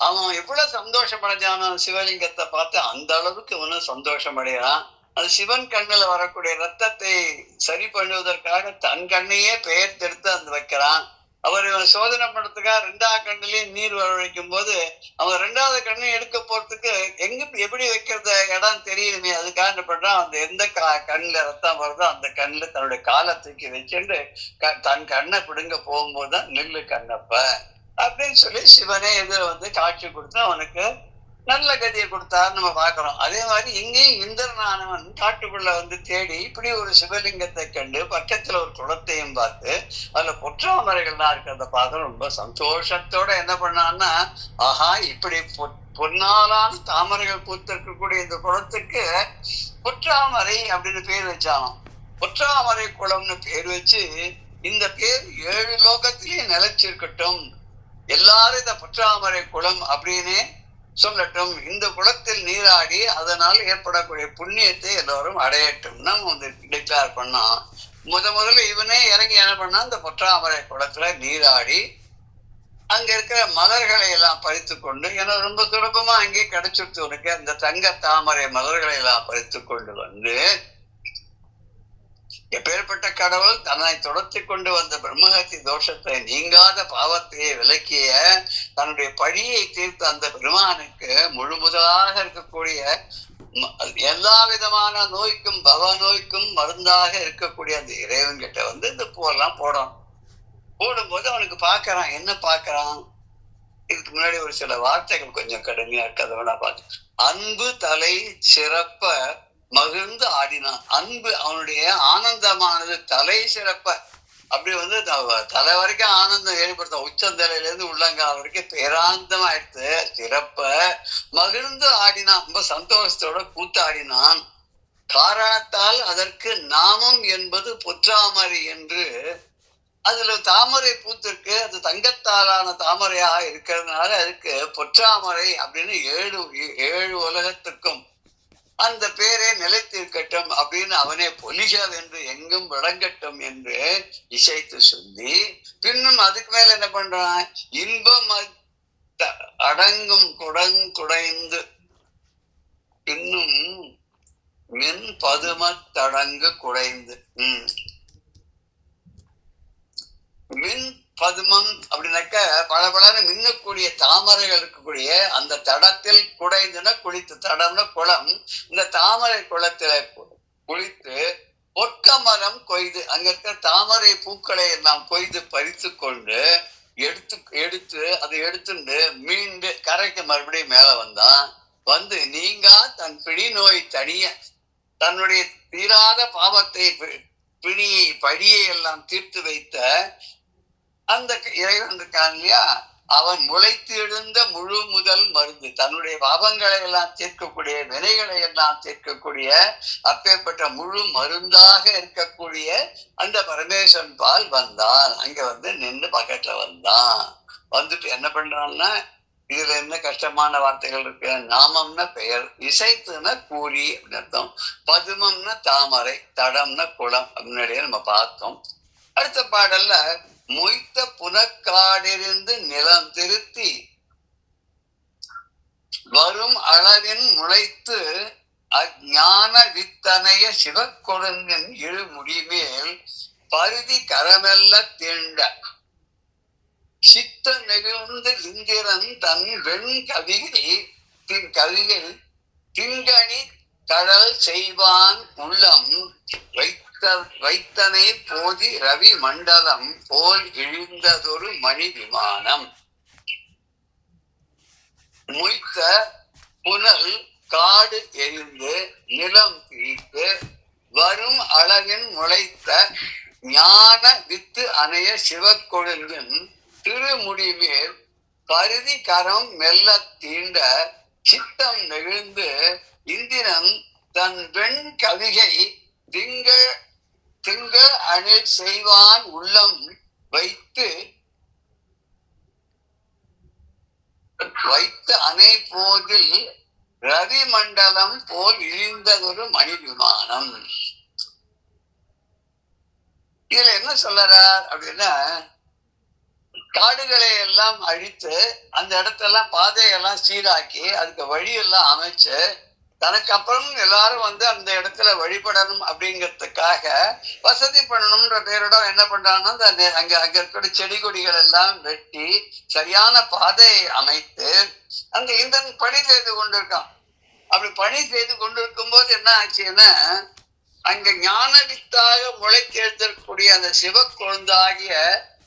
அவன் எவ்வளவு சந்தோஷம் அடைஞ்சான சிவலிங்கத்தை பார்த்து, அந்த அளவுக்கு இவனும் சந்தோஷம் அடைகிறான். அது சிவன் கண்ணுல வரக்கூடிய ரத்தத்தை சரி பண்ணுவதற்காக தன் கண்ணையே பெயர்த்தெடுத்து அந்த வைக்கிறான். அவர் சோதனை பண்றதுக்காக ரெண்டாவது கண்ணுலயும் நீர் வரவழைக்கும் போது அவன் ரெண்டாவது கண்ணை எடுக்க போறதுக்கு எப்படி வைக்கிறத இடம் தெரியணுமே, அதுக்காக என்ன பண்றான், அந்த எந்த கண்ணுல ரத்தம் வருதோ அந்த கண்ணுல தன்னுடைய காலை தூக்கி வச்சுட்டு தன் கண்ணை பிடுங்க போகும்போதுதான் நெல்லு கண்ணப்ப அப்படின்னு சொல்லி சிவனே எதிர வந்து காட்சி கொடுத்து அவனுக்கு நல்ல கதியை கொடுத்தாரு நம்ம பாக்குறோம். அதே மாதிரி இங்கேயும் இந்திரனானவன் காட்டுக்குள்ள வந்து தேடி இப்படி ஒரு சிவலிங்கத்தை கண்டு பக்கத்துல ஒரு குளத்தையும் பார்த்து அதுல பொற்றாமரைகள்லாம் இருக்கிறத பார்த்து ரொம்ப சந்தோஷத்தோட என்ன பண்ணான்னா, ஆஹா, இப்படி பொன்னாலான தாமரைகள் பூத்திருக்கக்கூடிய இந்த குளத்துக்கு பொற்றாமரை அப்படின்னு பேர் வச்சானோ. பொற்றாமரை குளம்னு பேர் வச்சு இந்த பேர் 7 லோகத்திலேயே நிலைச்சிருக்கட்டும், எல்லாரும் இந்த பொற்றாமரை குளம் அப்படின்னு சொல்லட்டும், இந்த குளத்தில் நீராடி அதனால் ஏற்படக்கூடிய புண்ணியத்தை எல்லோரும் அடையட்டும் நம்ம வந்து டிக்ளேர் பண்ணா. முதல்ல இவனே இறங்கி என்ன பண்ணா, இந்த பொற்றாமரை குளத்துல நீராடி அங்க இருக்கிற மலர்களை எல்லாம் பறித்து கொண்டு, ஏன்னா ரொம்ப சுலபமா அங்கே கிடைச்சிருச்சு உனக்கு, அந்த தங்க தாமரை மலர்களை எல்லாம் பறித்து கொண்டு வந்து எப்பேற்பட்ட கடவுள் தன்னை தொடர்த்தி கொண்டு வந்த பிரம்மஹத்தி தோஷத்தை நீங்காத பாவத்தையே விலக்கிய தன்னுடைய பழியை தீர்த்த அந்த பெருமானுக்கு முழு முதலாக இருக்கக்கூடிய எல்லா விதமான நோய்க்கும் பவ நோய்க்கும் மருந்தாக இருக்கக்கூடிய அந்த இறைவன் கிட்ட வந்து இந்த பூவெல்லாம் போடணும். போடும்போது அவனுக்கு பாக்குறான், என்ன பாக்குறான், இதுக்கு முன்னாடி ஒரு சில வார்த்தைகள் கொஞ்சம் கடுமையா இருக்கு, அதை வேணா பார்த்து. அன்பு தலை சிறப்ப மகிழ்ந்து ஆடினான். அன்பு அவனுடைய ஆனந்தமானது தலை சிறப்ப, அப்படி வந்து தலை வரைக்கும் ஆனந்தம் ஏற்படுத்த, உச்சந்தலையில இருந்து உள்ளங்கால் வரைக்கும் பேராந்தம் ஆயிடுத்து. சிறப்ப மகிழ்ந்து ஆடினான், ரொம்ப சந்தோஷத்தோட கூத்தாடினான். காரணத்தால் அதற்கு நாமம் என்பது பொற்றாமரை என்று, அதுல தாமரை பூத்திருக்கு, அது தங்கத்தாலான தாமரையாக இருக்கிறதுனால அதுக்கு பொற்றாமரை அப்படின்னு ஏழு உலகத்துக்கும் அந்த பேரே நிலைத்திருக்கட்டும் அப்படின்னு அவனே பொலிகவென்று எங்கும் விளங்கட்டும் என்று இசைத்து சொல்லி, பின்னும் அதுக்கு மேல என்ன பண்றான், இன்பம் அடங்கும் குடைந்து பின்னும் மின் பதுமத்தடங்கு குடைந்து. மின் பதுமம் அப்படின்னாக்க பளபளன்னு மின்னக்கூடிய தாமரைகள் இருக்கக்கூடிய அந்த தடத்தில் குடைந்துனா குளித்து, தடம்னா குளம், இந்த தாமரை குளத்துல குளித்து பொற்கமரம் கொய்து, அங்க இருக்கிற தாமரை பூக்களை எல்லாம் கொய்து பறித்து கொண்டு எடுத்து அதை எடுத்துட்டு மீண்டு கரைக்கு மறுபடியும் மேல வந்தான். வந்து நீங்கா தன் பிடி நோய் தனிய, தன்னுடைய தீராத பாவத்தை பிணியை படியை எல்லாம் தீர்த்து வைத்த அந்த இறைவன் இருக்கான் இல்லையா, அவன் முளைத்து எழுந்த முழு முதல் மருந்து, தன்னுடைய பாவங்களை எல்லாம் தீர்க்கக்கூடிய, வினைகளை எல்லாம் தீர்க்கக்கூடிய அப்பேற்பட்ட முழு மருந்தாக இருக்கக்கூடிய அந்த பரமேஸ்வரன் பால் வந்தான். அங்க வந்து நின்று பக்கத்துல வந்தான். வந்துட்டு என்ன பண்றான்னா, இதுல என்ன கஷ்டமான வார்த்தைகள் இருக்கு, நாமம்னா பெயர், இசைத்துனா கூறி அப்படின்னு அர்த்தம், பதுமம்னா தாமரை, தடம்னா குளம் அப்படின்னு நம்ம பார்த்தோம். அடுத்த பாடல்ல மொய்த்த புனக்காடிருந்து நிலம் திருத்தி வரும் அளவின் முளைத்து அஞ்ஞான வித்தனைய சிவக்கொழுந்தின் இழு முடிமேல் பருதி கரமெல்ல தீண்ட சித்த நெகிழ்ந்து இந்திரன் தன் வெண் கவிகை திங்கணி கடல் செய்வான் உள்ளம் வைத்தனை போதி ரவி மண்டலம் போல் இழிந்ததொரு மணி விமானம். மொய்த்த புனல் காடு எரிந்து நிலம் பிரித்து வரும் அளவின் முளைத்த ஞான வித்து அணைய சிவக்கொழுந்தின் திருமுடிமேல் பருதி கரம் மெல்ல தீண்ட சித்தம் நெகிழ்ந்து இந்திரன் தன் வெண் கவிகை திங்கள் அணில் செய்வான் உள்ளம் வைத்து அணை போதில் ரவி மண்டலம் போல் இழிந்ததொரு மணி விமானம். இதுல என்ன சொல்லறார் அப்படின்னா, காடுகளை எல்லாம் அழித்து அந்த இடத்தெல்லாம் பாதையெல்லாம் சீராக்கி அதுக்கு வழியெல்லாம் அமைச்சு தனக்கு அப்புறம் எல்லாரும் வந்து அந்த இடத்துல வழிபடணும் அப்படிங்கிறதுக்காக வசதி பண்ணணும்ன்ற பேரோட என்ன பண்றாங்கன்னா, அங்க இருக்கிற செடி கொடிகள் எல்லாம் வெட்டி சரியான பாதையை அமைத்து அங்க இந்திரன் பணி செய்து கொண்டிருக்கான். அப்படி பணி செய்து கொண்டிருக்கும் போது என்ன ஆச்சுன்னா, அங்க ஞான வித்தாக முளைத்தெழுத்தக்கூடிய அந்த சிவ கொழுந்தாகிய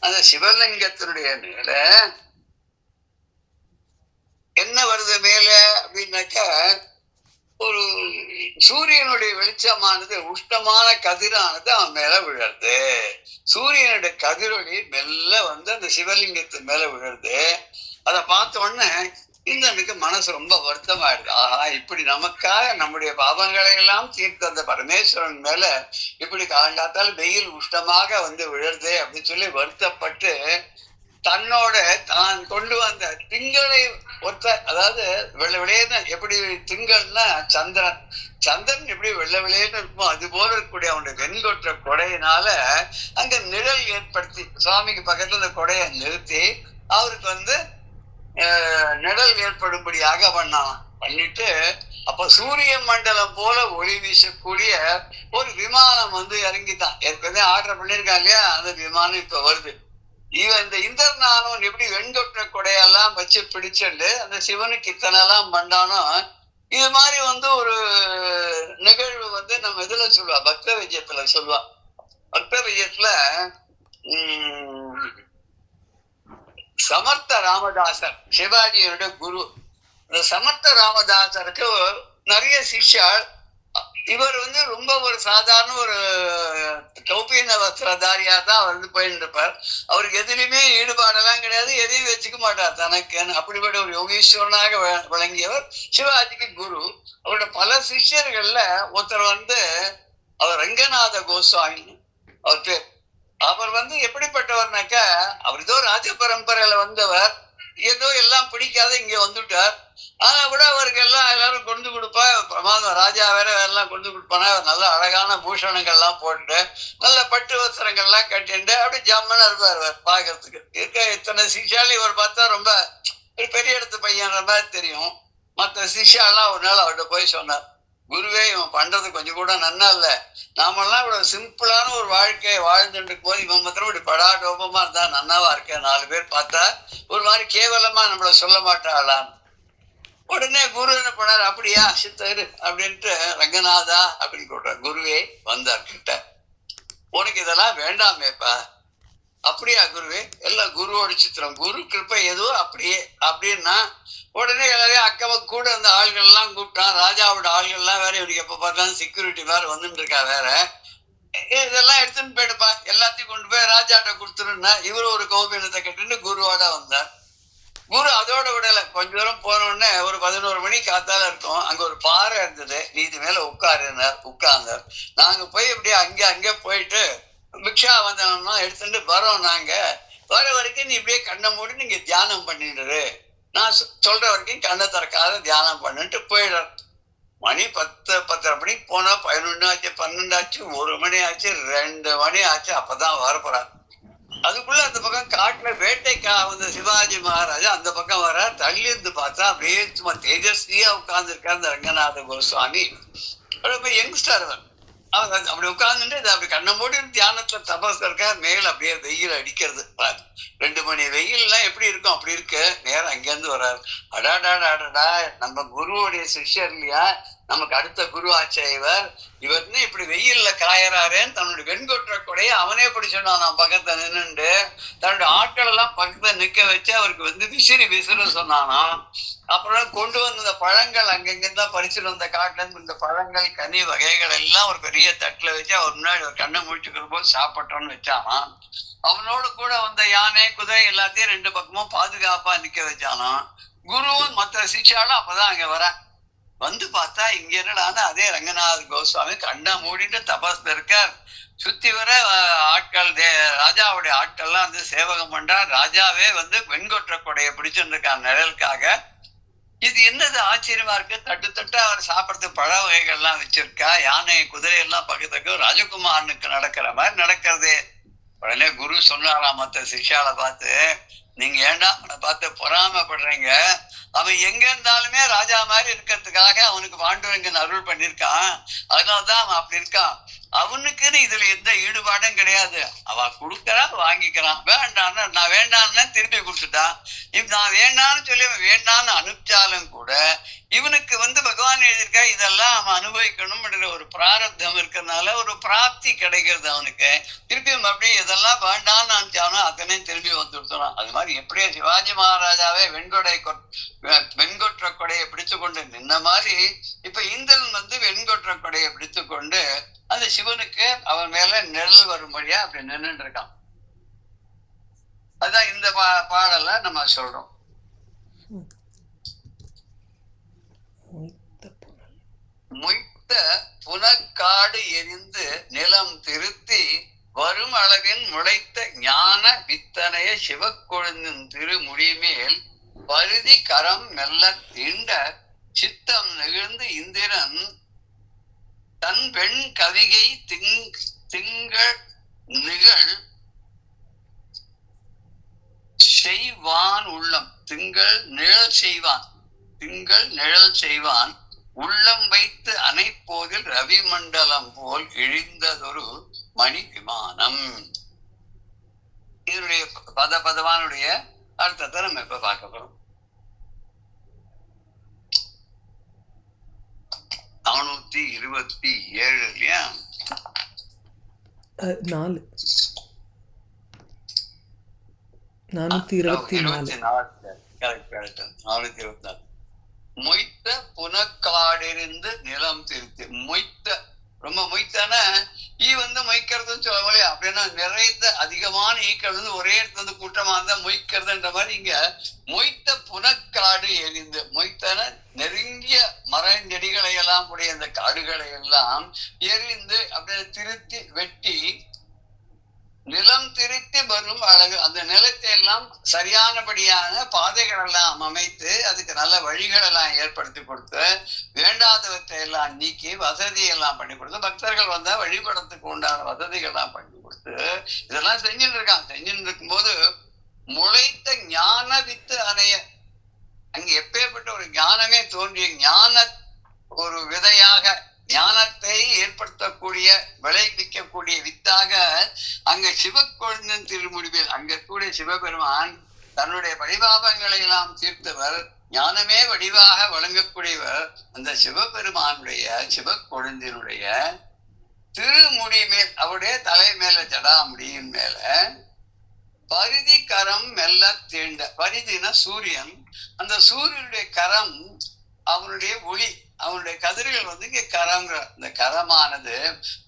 அந்த சிவலிங்கத்தினுடைய மேல என்ன வருது மேல அப்படின்னாக்கா, ஒரு சூரியனுடைய வெளிச்சமானது உஷ்ணமான கதிரானது அவன் மேல விழுறது. சூரியனுடைய கதிரொளி மெல்ல வந்து அந்த சிவலிங்கத்து மேல விழுறது. அதை பார்த்த உடனே இந்தனுக்கு மனசு ரொம்ப வருத்தமாயிடுது. ஆஹா, இப்படி நமக்காக நம்முடைய பாவங்களை எல்லாம் தீர்த்த அந்த பரமேஸ்வரன் மேல இப்படி காலங்காத்தால் வெயில் உஷ்ணமாக வந்து விழுறது அப்படின்னு சொல்லி வருத்தப்பட்டு தன்னோட தான் கொண்டு வந்த திங்களை ஒத்த, அதாவது வெள்ளை வெளியேன்னு, எப்படி திங்கள்னா சந்திரன், சந்திரன் எப்படி வெள்ளை வெளியேன்னு இருக்குமோ அது போல இருக்கக்கூடிய அவனுடைய வெண்கொற்ற கொடையினால அங்க நிழல் ஏற்படுத்தி சுவாமிக்கு பக்கத்துல அந்த கொடையை நிறுத்தி அவருக்கு வந்து நிழல் ஏற்படும்படியாக பண்ணிட்டு, அப்ப சூரிய மண்டலம் போல ஒளி வீசக்கூடிய ஒரு விமானம் வந்து இறங்கிட்டான். ஏற்கனவே ஆர்டர் பண்ணிருக்காங்க இல்லையா, அந்த விமானம் இப்ப வருது. இந்த இந்திரனானவன் எப்படி வெண்கொற்ற கொடையெல்லாம் வச்சு பிடிச்சுண்டு அந்த சிவனுக்கு இத்தனைலாம் பண்ணானோ, இது மாதிரி வந்து ஒரு நிகழ்வு வந்து நம்ம இதுல சொல்லுவா, பக்த விஜயத்துல சொல்லுவா. பக்த விஜயத்துல சமர்த்த ராமதாசர் சிவாஜியோட குரு. இந்த சமர்த்த ராமதாசருக்கு நிறைய சிஷ்யாள் இவர் வந்து ரொம்ப ஒரு சாதாரண ஒரு கௌபீன வஸ்திரதாரியா தான் வந்து போயிட்டு இருப்பார். அவருக்கு எதுலையுமே ஈடுபாடெல்லாம் கிடையாது, எதையும் வச்சுக்க மாட்டார் தனக்குன்னு. அப்படிப்பட்ட ஒரு யோகீஸ்வரனாக விளங்கியவர் சிவாஜிக்கு குரு. அவரோட பல சிஷ்யர்கள்ல ஒருத்தர் வந்து அவர் ரங்கநாத கோஸ்வாமி அவர் பேர். அவர் வந்து எப்படிப்பட்டவர்னாக்க, அவர் ஏதோ ராஜ பரம்பரையில வந்தவர், ஏதோ எல்லாம் பிடிக்காத இங்க வந்துட்டார். ஆனா கூட அவருக்கு எல்லாம் எல்லாரும் கொண்டு கொடுப்பா, பிரமாதம் ராஜா வேற எல்லாம் கொண்டு கொடுப்பானா, நல்ல அழகான பூஷணங்கள்லாம் போட்டு நல்ல பட்டு வஸ்திரங்கள்லாம் கட்டிட்டு அப்படி ஜம்மனா இருப்பார். அவர் பாக்குறதுக்கு இருக்க இத்தனை சிஷாலி இவர் பார்த்தா ரொம்ப ஒரு பெரிய இடத்து பையன்ற மாதிரி தெரியும். மற்ற சிஷாலாம் ஒரு நாள் அவர்கிட்ட போய் சொன்னார், குருவே இவன் பண்றது கொஞ்சம் கூட நன்னா இல்ல, நாமெல்லாம் இவ்வளவு சிம்பிளான ஒரு வாழ்க்கையை வாழ்ந்துட்டு போது இவன் மாத்திரம் இப்படி படாடோபமா இருந்தா நன்னாவா இருக்க, 4 பேர் பார்த்தா ஒரு மாதிரி கேவலமா நம்மள சொல்ல மாட்டாளான்னு. உடனே குரு என்ன பண்ணாரு, அப்படியா சித்தரு அப்படின்ட்டு ரங்கநாதா அப்படின்னு கூட்டார். குருவே வந்தார் கிட்ட, உனக்கு இதெல்லாம் வேண்டாமேப்பா. அப்படியா குருவே, எல்லாம் குருவோட சித்திரம், குரு கிருப்பை ஏதோ அப்படியே அப்படின்னா உடனே எல்லாரையும் அக்கவ கூட அந்த ஆள்கள் எல்லாம் கூப்பிட்டான். ராஜாவோட ஆள்கள் எல்லாம் வேற, இவருக்கு எப்ப பார்த்தாலும் செக்யூரிட்டி வேற வந்துட்டு இருக்கா வேற, இதெல்லாம் எடுத்துன்னு போயிடுப்பா, எல்லாத்தையும் கொண்டு போய் ராஜாட்ட கொடுத்துருன்னா இவரு ஒரு கௌபீனத்தை கட்டுன்னு குருவோட வந்தார். குரு அதோட விடல, கொஞ்ச தூரம் போன உடனே ஒரு 11 மணி காத்தால இருக்கும், அங்க ஒரு பாறை இருந்தது, நீ இது மேல உட்காருனார். உட்கார்ந்தார். நாங்க போய் அப்படியே அங்கே போயிட்டு பிக்ஷா வந்தனம்னா எடுத்துட்டு வரோம். நாங்க வர வரைக்கும் நீ இப்படியே கண்ணை மூடி நீங்க தியானம் பண்ணிடுரு, நான் சொல்ற வரைக்கும் கண்ணை திறக்காத தியானம் பண்ணிட்டு போயிடுற. மணி 10-10:30 மணிக்கு போனா 11 ஆச்சு, 12 ஆச்சு, 1 மணி ஆச்சு, 2 மணி ஆச்சு, அப்பதான் வரப்போறார். அதுக்குள்ள அந்த பக்கம் காட்டுல வேட்டைக்கா வந்த சிவாஜி மகாராஜா அந்த பக்கம் வர, தள்ளி இருந்து பார்த்தா அப்படியே சும்மா தேஜஸ்வியா உட்கார்ந்து இருக்கார் அந்த ரங்கநாத கோஸ்வாமி. ரொம்ப யங்ஸ்டர் அவர் அப்படி உட்கார்ந்துட்டு அப்படி கண்ணை மூடி தியானத்துல தபஸ் இருக்கா. மேல அப்படியே வெயில் அடிக்கிறது, 2 மணி வெயில்லாம் எப்படி இருக்கும் அப்படி இருக்கு. நேரம் அங்கேருந்து வர்றாரு. அடாடாடாடா, நம்ம குருவுடைய சிஷ்யர் இல்லையா, நமக்கு அடுத்த குரு ஆச்சே இவர், இவர்னு இப்படி வெயில்ல காயறாருன்னு தன்னுடைய வெண்கொற்ற கொடைய அவனே பிடிச்சோன்னா நான் பக்கத்துல நின்னுண்டு தன்னுடைய ஆட்கள் எல்லாம் பக்கத்துல நிக்க வச்சு அவருக்கு வந்து விசிறு சொன்னானா. அப்புறம் கொண்டு வந்த பழங்கள் அங்கங்கிருந்தா பறிச்சுட்டு வந்த காட்டுல இருந்து இந்த பழங்கள் கனி வகைகள் எல்லாம் ஒரு பெரிய தட்டுல வச்சு அவர் முன்னாடி ஒரு கண்ணை முடிச்சுக்கிற போது சாப்பிட்டோன்னு வச்சானா. அவனோடு கூட வந்த யானை குதிரை எல்லாத்தையும் 2 பக்கமும் பாதுகாப்பா நிக்க வச்சானா. குருவும் மற்ற சிஷ்யாலும் அப்பதான் அங்க வர. வந்து பார்த்தா இங்க என்னடானா அதே ரங்கநாத கோஸ்வாமி கண்ணா மூடிட்டு தபஸ்ல இருக்கார். சுத்தி வர ஆட்கள், ராஜாவுடைய ஆட்கள்லாம் வந்து சேவகம் பண்றார். ராஜாவே வந்து வெண்கொற்ற கொடையை பிடிச்சுட்டு இருக்கார் நிழலுக்காக. இது என்னது ஆச்சரியமா இருக்கு, தட்டு தட்டு அவர் சாப்பிடறதுக்கு பழ வகைகள்லாம் வச்சிருக்கா, யானை குதிரை எல்லாம் பக்கத்துக்கு ராஜகுமாரனுக்கு நடக்கிற மாதிரி நடக்கிறதே. உடனே குரு சொன்னாராம் மத்த சிஷ்யால பார்த்து, நீங்க ஏண்டா அவனை பார்த்து பொறாமப்படுறீங்க, அவன் எங்க இருந்தாலுமே ராஜா மாதிரி இருக்கிறதுக்காக அவனுக்கு பாண்டுரங்கன் அருள் பண்ணிருக்கான், அதனாலதான் அவன் அப்படி இருக்கான். அவனுக்குன்னு இதுல எந்த ஈடுபாடும் கிடையாது. அவ கொடுக்கறான் வாங்கிக்கிறான், வேண்டான்னு நான் வேண்டான்னு திருப்பி கொடுத்துட்டான். இப்ப நான் வேண்டான்னு சொல்லி வேண்டான்னு அனுப்பிச்சாலும் கூட இவனுக்கு வந்து பகவான் எழுதியிருக்கா இதெல்லாம் அவன் அனுபவிக்கணும்ன்ற ஒரு பிராரப்தம் இருக்கிறதுனால ஒரு பிராப்தி கிடைக்கிறது அவனுக்கு. திருப்பியும் அப்படியே இதெல்லாம் வேண்டான்னு அனுப்பிச்சானோ அத்தனையும் திரும்பி வந்துடுத்தான். அது மாதிரி எப்படியே சிவாஜி மகாராஜாவே வெண்கொற்ற கொடையை பிடிச்சு கொண்டு நின்ன மாதிரி இப்ப இந்திரன் வந்து வெண்கொற்ற கொடையை பிடித்து கொண்டு அந்த சிவனுக்கு அவன் மேல நிழல் வரும்படியா அப்படி நின்றுட்டு இருக்கான். அதான் இந்த பாடல நம்ம சொல்றோம். மொய்த்த புனக்காடு எரிந்து நிலம் திருத்தி வரும் அளவின் முளைத்த ஞான வித்தனைய சிவக்கொழுந்தின் திருமுடிமேல் பருதி கரம் மெல்ல தீண்ட சித்தம் நெகிழ்ந்து இந்திரன் தன் பெண் கவிகை திங்கள் நிகழ் செய்வான் உள்ளம், திங்கள் நிழல் செய்வான் உள்ளம் வைத்து அனைப்போதில் ரவி மண்டலம் போல் இழிந்ததொரு மணி விமானம். இதனுடைய பதவானுடைய அர்த்தத்தை நம்ம இப்ப பார்க்க போறோம். 427 இல்லையா, 424. 424. மொய்த்த புனக்காடிருந்து நிலம் திருத்தி. மொய்த்த, ரொம்ப மொய்த்தான ஈ வந்து மொய்க்கிறதுன்னு சொல்ல முடியாது. அப்படின்னா நிறைந்த அதிகமான ஈக்கள் வந்து ஒரே இடத்துல வந்து கூட்டமா இருந்தா மொய்க்கிறதுன்ற மாதிரி இங்க மொய்த்த புனக்காடு எரிந்து. மொய்த்தன நெருங்கிய மரஞ்செடிகளை எல்லாம் உடைய அந்த காடுகளை எல்லாம் எரிந்து அப்படியே திருத்தி வெட்டி நிலம் திருத்தி வரும் அழகு. அந்த நிலத்தை எல்லாம் சரியானபடியான பாதைகள் எல்லாம் அமைத்து அதுக்கு நல்ல வழிகள் எல்லாம் ஏற்படுத்தி கொடுத்து வேண்டாதவற்றை எல்லாம் நீக்கி வசதி எல்லாம் பண்ணி கொடுத்து பக்தர்கள் வந்தா வழிபடத்துக்கு உண்டான வசதிகள் எல்லாம் பண்ணி கொடுத்து இதெல்லாம் செஞ்சுட்டு இருக்கான். செஞ்சுட்டு இருக்கும்போது முளைத்த ஞான வித்து அணைய, அங்க எப்பேற்பட்ட ஒரு ஞானமே தோன்றிய ஞான ஒரு விதையாக ஞானத்தை ஏற்படுத்தக்கூடிய விளைவிக்கக்கூடிய வித்தாக அங்க சிவக்கொழுந்தன் திருமுடிவில் அங்க கூடிய சிவபெருமான் தன்னுடைய பரிபாபங்களை எல்லாம் தீர்த்தவர், ஞானமே வடிவாக வழங்கக்கூடியவர். அந்த சிவபெருமானுடைய சிவக்கொழுந்தினுடைய திருமுடி மேல், அவருடைய தலை மேல ஜடாமுடியின் மேல பரிதி கரம் மெல்ல தீண்ட. பரிதினா சூரியன், அந்த சூரியனுடைய கரம் அவனுடைய ஒளி, அவனுடைய கதிர்கள் வந்து இங்க கரங்கிற இந்த கரமானது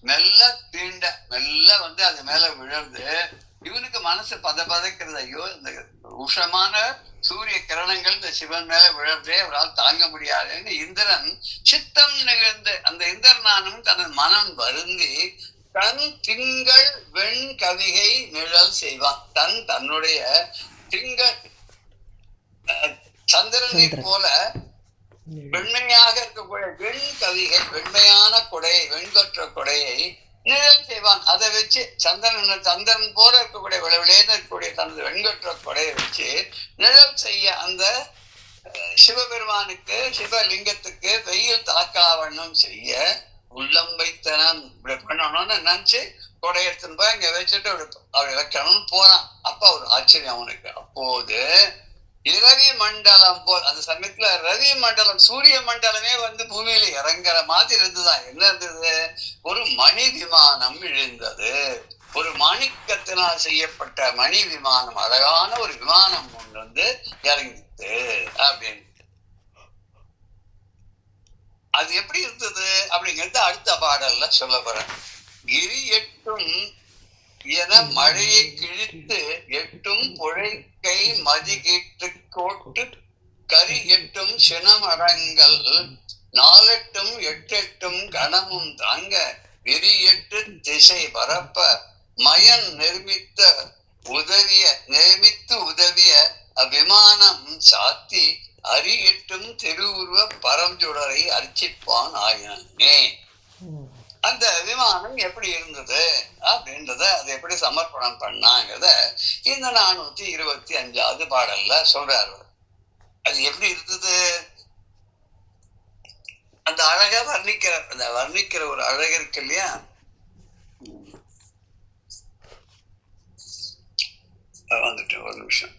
மெல்ல தீண்ட மெல்ல வந்து அது மேல விழுந்து இவனுக்கு மனசு பதைக்கிறது. ஐயோ இந்த உஷமான சூரிய கிரணங்கள் இந்த சிவன் மேல விழறதே அவரால் தாங்க முடியாதுன்னு இந்திரன் சித்தம் நிகழ்ந்து அந்த இந்திரனானும் தனது மனம் வருந்தி தன் திங்கள் வெண் கவிகை நிழல் செய்வான். தன்னுடைய திங்கள் சந்திரனை போல வெண்மையாக இருக்கக்கூடிய வெண் கவிகை, வெண்மையான கொடையை, வெண்கொற்ற கொடையை நிழல் செய்வான். அதை வச்சு சந்திரன் போல இருக்கக்கூடிய விளைவிலேன்னு இருக்கக்கூடிய தனது வெண்கொற்ற கொடையை வச்சு நிழல் செய்ய அந்த சிவபெருமானுக்கு சிவலிங்கத்துக்கு வெயில் தாக்காவண்ணம் செய்ய உள்ளம் வைத்தனன் இப்படி பண்ணணும்னு நினைச்சு கொடை எடுத்துன்னு போய் அங்க வச்சுட்டு அப்படி வைக்கணும்னு போறான். அப்ப ஒரு ஆச்சரியம் அவனுக்கு. அப்போது இரவி மண்டலம் போல், அந்த சமயத்துல ரவி மண்டலம் சூரிய மண்டலமே வந்து பூமியில இறங்குற மாதிரி இருந்துதான். என்ன இருந்தது? ஒரு மணி விமானம் விழுந்தது. ஒரு மாணிக்கத்தினால் செய்யப்பட்ட மணி விமானம், அழகான ஒரு விமானம் ஒன்று வந்து இறங்கிட்டு அப்படின்னு. அது எப்படி இருந்தது அப்படிங்கிறது அடுத்த பாடல்ல சொல்ல போறேன். கிரி எட்டும் என மழையை கிழித்து எட்டும் புழைக்கை மதிகீட்டு கோட்டு கரி எட்டும் சினமரங்கள் நாலெட்டும் எட்டெட்டும் கணமும் தாங்க விரி எட்டு திசை பரப்ப மயன் நிர்மித்து உதவிய அவ்விமானம் சாத்தி அரி எட்டும் திருவுருவ பரஞ்சுடரை அர்ச்சிப்பான் ஆயினே. அந்த விமானம் எப்படி இருந்தது அப்படின்றத அதை எப்படி சமர்ப்பணம் பண்ணாங்கிறத இந்த 425வது பாடல்ல சொல்றாரு. அது எப்படி இருந்தது? அந்த அழகா வர்ணிக்கிற ஒரு அழகு இருக்கு இல்லையா? வந்துட்டு ஒரு நிமிஷம்.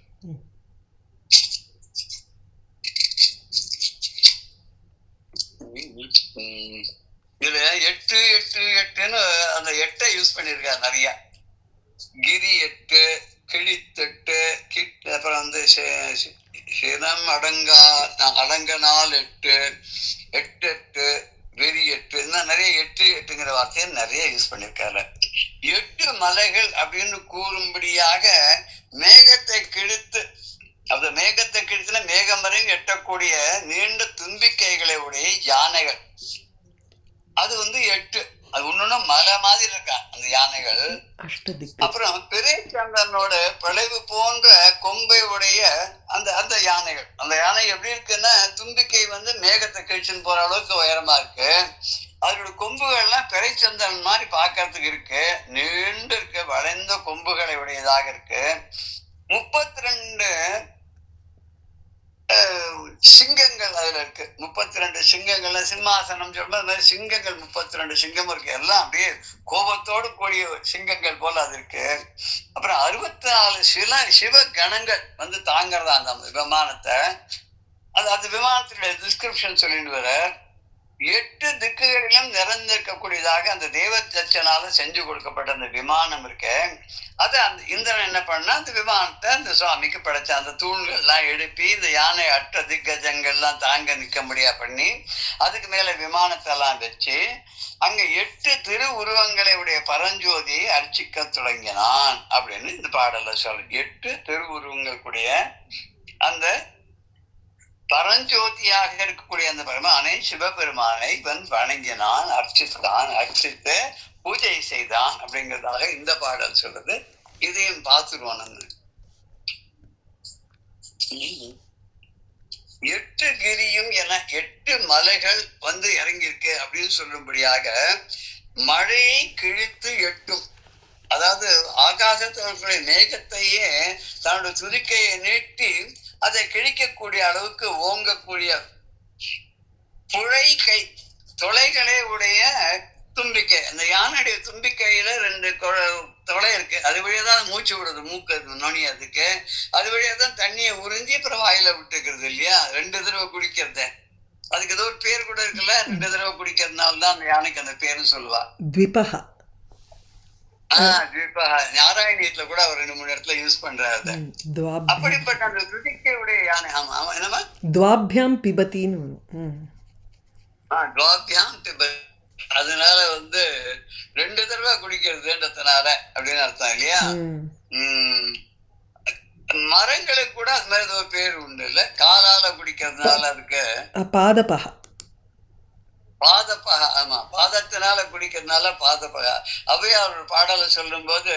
இதுல 8 8 8ன்னு அந்த 8 யூஸ் பண்ணிருக்காரு நிறைய. கிரி 8, கிழித்தெட்டு, அப்புறம் வந்து சினம் அடங்க 4 8 8 8 வெறி 8 இன்னும் நிறைய 8 8ங்கிற வார்த்தையை நிறைய யூஸ் பண்ணிருக்காரு. 8 மலைகள் அப்படின்னு கூறும்படியாக மேகத்தை கிழித்து, அந்த மேகத்தை கிழித்துனா மேகம் வரையும் எட்டக்கூடிய நீண்ட தும்பிக்கைகளை உடைய யானைகள். அது வந்து 8. அது ஒண்ணுன்னா மலை மாதிரி இருக்கா அந்த யானைகள். அப்புறம் பிறைச்சந்திரனோட பிளவு போன்ற கொம்பை உடைய அந்த யானைகள். அந்த யானை எப்படி இருக்குன்னா தும்பிக்கை வந்து மேகத்தை கழிச்சுன்னு போற அளவுக்கு உயரமா இருக்கு. அதோட கொம்புகள்லாம் பிறைச்சந்திரன் மாதிரி பாக்குறதுக்கு இருக்கு. நீண்டு இருக்கு, வளைந்த கொம்புகளை உடையதாக இருக்கு. 32 சிங்கங்கள் அதுல இருக்கு. 32 சிங்கங்கள்ல சிம்மாசனம் சொல்ற சிங்கங்கள் 32 சிங்கம் இருக்கு. எல்லாம் அப்படியே கோபத்தோடு கூடிய சிங்கங்கள் போல அது இருக்கு. அப்புறம் 64 சிவ கணங்கள் வந்து தாங்கிறதா அந்த விமானத்தை. அந்த விமானத்துடைய டிஸ்கிரிப்ஷன் சொல்லிட்டு வர 8 திக்குகளிலும் நிறைந்திருக்கக்கூடியதாக அந்த தேவ தச்சனால செஞ்சு கொடுக்கப்பட்ட அந்த விமானம் இருக்கு. அது அந்த இந்திரன் என்ன பண்ணா, அந்த விமானத்தை அந்த சுவாமிக்கு படைச்ச அந்த தூண்கள் எல்லாம் எழுப்பி இந்த யானை அட்ட திக்கஜங்கள்லாம் தாங்க நிக்க முடியா பண்ணி அதுக்கு மேல விமானத்தை எல்லாம் வச்சு அங்க 8 திரு உருவங்களை உடைய பரஞ்சோதியை அர்ச்சிக்க தொடங்கினான் அப்படின்னு இந்த பாடல்ல சொல்லு. 8 திரு உருவங்களுக்குடைய அந்த பரஞ்சோதியாக இருக்கக்கூடிய அந்த பெருமானை, சிவபெருமானை வணங்கினான், அர்ச்சித்தான், அர்ச்சித்து பூஜை செய்தான் அப்படிங்கிறதாக இந்த பாடல் சொல்றது. இதையும் பார்த்துருவோம் நம்ம. 8 கிரியும் என 8 மலைகள் இறங்கியிருக்கு அப்படின்னு சொல்லும்படியாக மழையை கிழித்து 8, அதாவது ஆகாசத்தினுடைய மேகத்தையே தன்னுடைய துதிக்கையை நீட்டி அதை கிழிக்கக்கூடிய அளவுக்கு ஓங்கக்கூடிய தொலைகளே உடைய தும்பிக்கை. அந்த யானையுடைய தும்பிக்கையில 2 தொலை இருக்கு. அது வழியாதான் மூச்சு விடுறது, மூக்கு நுனியதுக்கு. அது வழியாதான் தண்ணியை உறிஞ்சி அப்புறம் வாயில விட்டுக்கிறது இல்லையா, 2 தடவை குடிக்கிறது. அதுக்கு ஏதோ ஒரு பேர் கூட இருக்குல்ல, 2 தடவை குடிக்கிறதுனாலதான் அந்த யானைக்கு அந்த பேரு சொல்லுவா, த்விபஹா. நாராயணியத்துல கூட அவர் 2-3 இடத்துல யூஸ் பண்றாரு. அப்படிப்பட்ட அந்த துதிக்கையுடைய யானை. ஆமா ஆமா, என்னமா துவாபியாம் பிபத்தின்னு. துவாபியாம் பிபத்தி. அதனால 2 தடவை குடிக்கிறதுன்றதுனால அப்படின்னு அர்த்தம் இல்லையா. மரங்களுக்கு கூட அது மாதிரி ஏதோ பேர் உண்டு இல்ல, காலால குடிக்கிறதுனால அதுக்கு பாதபகா. பாதபகா, ஆமா, பாதத்தினால குடிக்கிறதுனால பாதபகா. அவையார் ஒரு பாடலை சொல்லும் போது,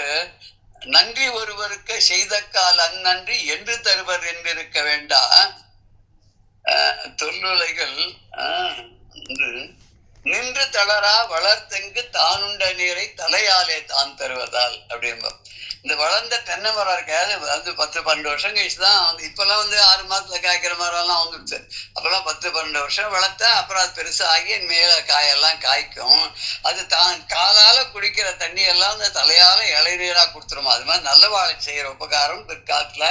நன்றி ஒருவருக்கு செய்த கால் அந்நன்றி என்று தருவர் என்றிருக்க வேண்டாம் தொல்லுலைகள் நின்று தளரா வளர்த்தெங்கு தானுண்ட நீரை தலையாலே தான் தருவதால் அப்படின்போம். இந்த வளர்ந்த தென்னை மரம் இருக்காது, 10-12 வருஷம் கழிச்சுதான் இப்பெல்லாம் 6 மாசத்துல காய்க்கிற மரம் எல்லாம் வந்துடுச்சு. அப்பெல்லாம் 10-12 வருஷம் வளர்த்தா அப்புறம் அது பெருசாகி மேல காயெல்லாம் காய்க்கும். அது தான் காலால குடிக்கிற தண்ணி எல்லாம் அந்த தலையால இளநீரா கொடுத்துருமா. அது மாதிரி நல்ல வாழை செய்யற உபகாரம் பிற்காலத்துல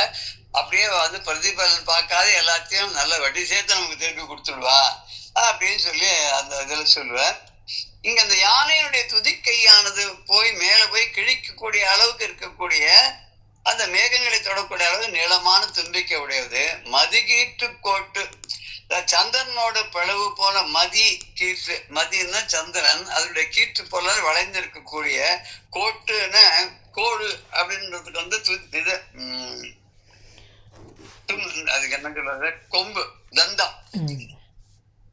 அப்படியே பிரதிபலன் பார்க்காத எல்லாத்தையும் நல்ல வட்டி சேர்த்து நமக்கு திருப்பி கொடுத்துடுவா அப்படின்னு சொல்லி அந்த இதுல சொல்லுவேன். இங்க அந்த யானையுடைய துதிக்கையானது மேல போய் கிழிக்கக்கூடிய அளவுக்கு இருக்கக்கூடிய அந்த மேகங்களை தொடக்கூடிய அளவு நீளமான தும்பிக்கை உடையது. மதிகீற்று கோட்டு, சந்திரனோட பிளவு போல மதி கீற்று, மதினா சந்திரன், அதனுடைய கீற்று போல வளைந்து இருக்கக்கூடிய கோட்டுன்னா கோடு அப்படின்றதுக்கு இது அதுக்கு என்ன சொல்றது, கொம்பு, தந்தம்.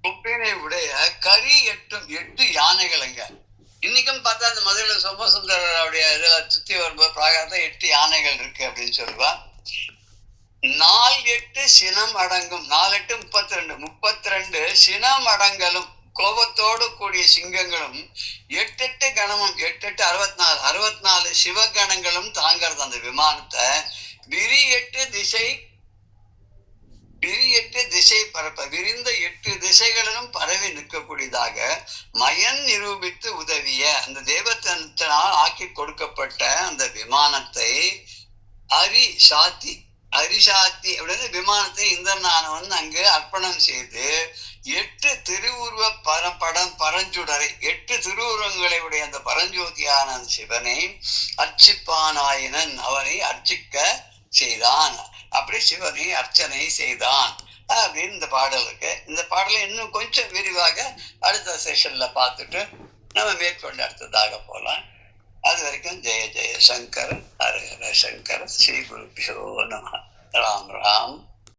கொம்பினை உடைய கரி 8 யானைகளுங்க. இன்னைக்கும் பார்த்தா அந்த மதுரையில சோமசுந்தரருடைய இதுல சுத்தி வரும்போது பிராகாரத்துல 8 யானைகள் இருக்கு அப்படின்னு சொல்லுவா. 4-8 சினம் அடங்கும், 4-8 32 சினம் அடங்கலும் கோபத்தோடு கூடிய சிங்கங்களும் 8 கணமும் 8 64 சிவகணங்களும் தாங்கிறது அந்த விமானத்தை. விரி 8 திசை பரப்ப, விரிந்த 8 திசைகளிலும் பரவி நிற்கக்கூடியதாக மயன் நிரூபித்து உதவிய அந்த தேவதனால் ஆக்கி கொடுக்கப்பட்ட அந்த விமானத்தை அரிசாத்தி அப்படின்னு விமானத்தை இந்திரனானவன் அங்கு அர்ப்பணம் செய்து 8 திருவுருவ பரஞ்சுடரை 8 திருவுருவங்களை உடைய அந்த பரஞ்சோதியான அந்த சிவனை அர்ச்சிப்பானாயினன், அவனை அர்ச்சிக்க செய்தான். அப்படி சிவனை அர்ச்சனை செய்தான் அப்படின்னு இந்த பாடல் இருக்கு. இந்த பாடலை இன்னும் கொஞ்சம் விரிவாக அடுத்த செஷன்ல பார்த்துட்டு நம்ம மேற்கொண்டு அடுத்ததாக போலாம். அது வரைக்கும் ஜெய ஜெய சங்கர ஹர ஹர சங்கர ஸ்ரீ குருபியோ நம. ராம் ராம்.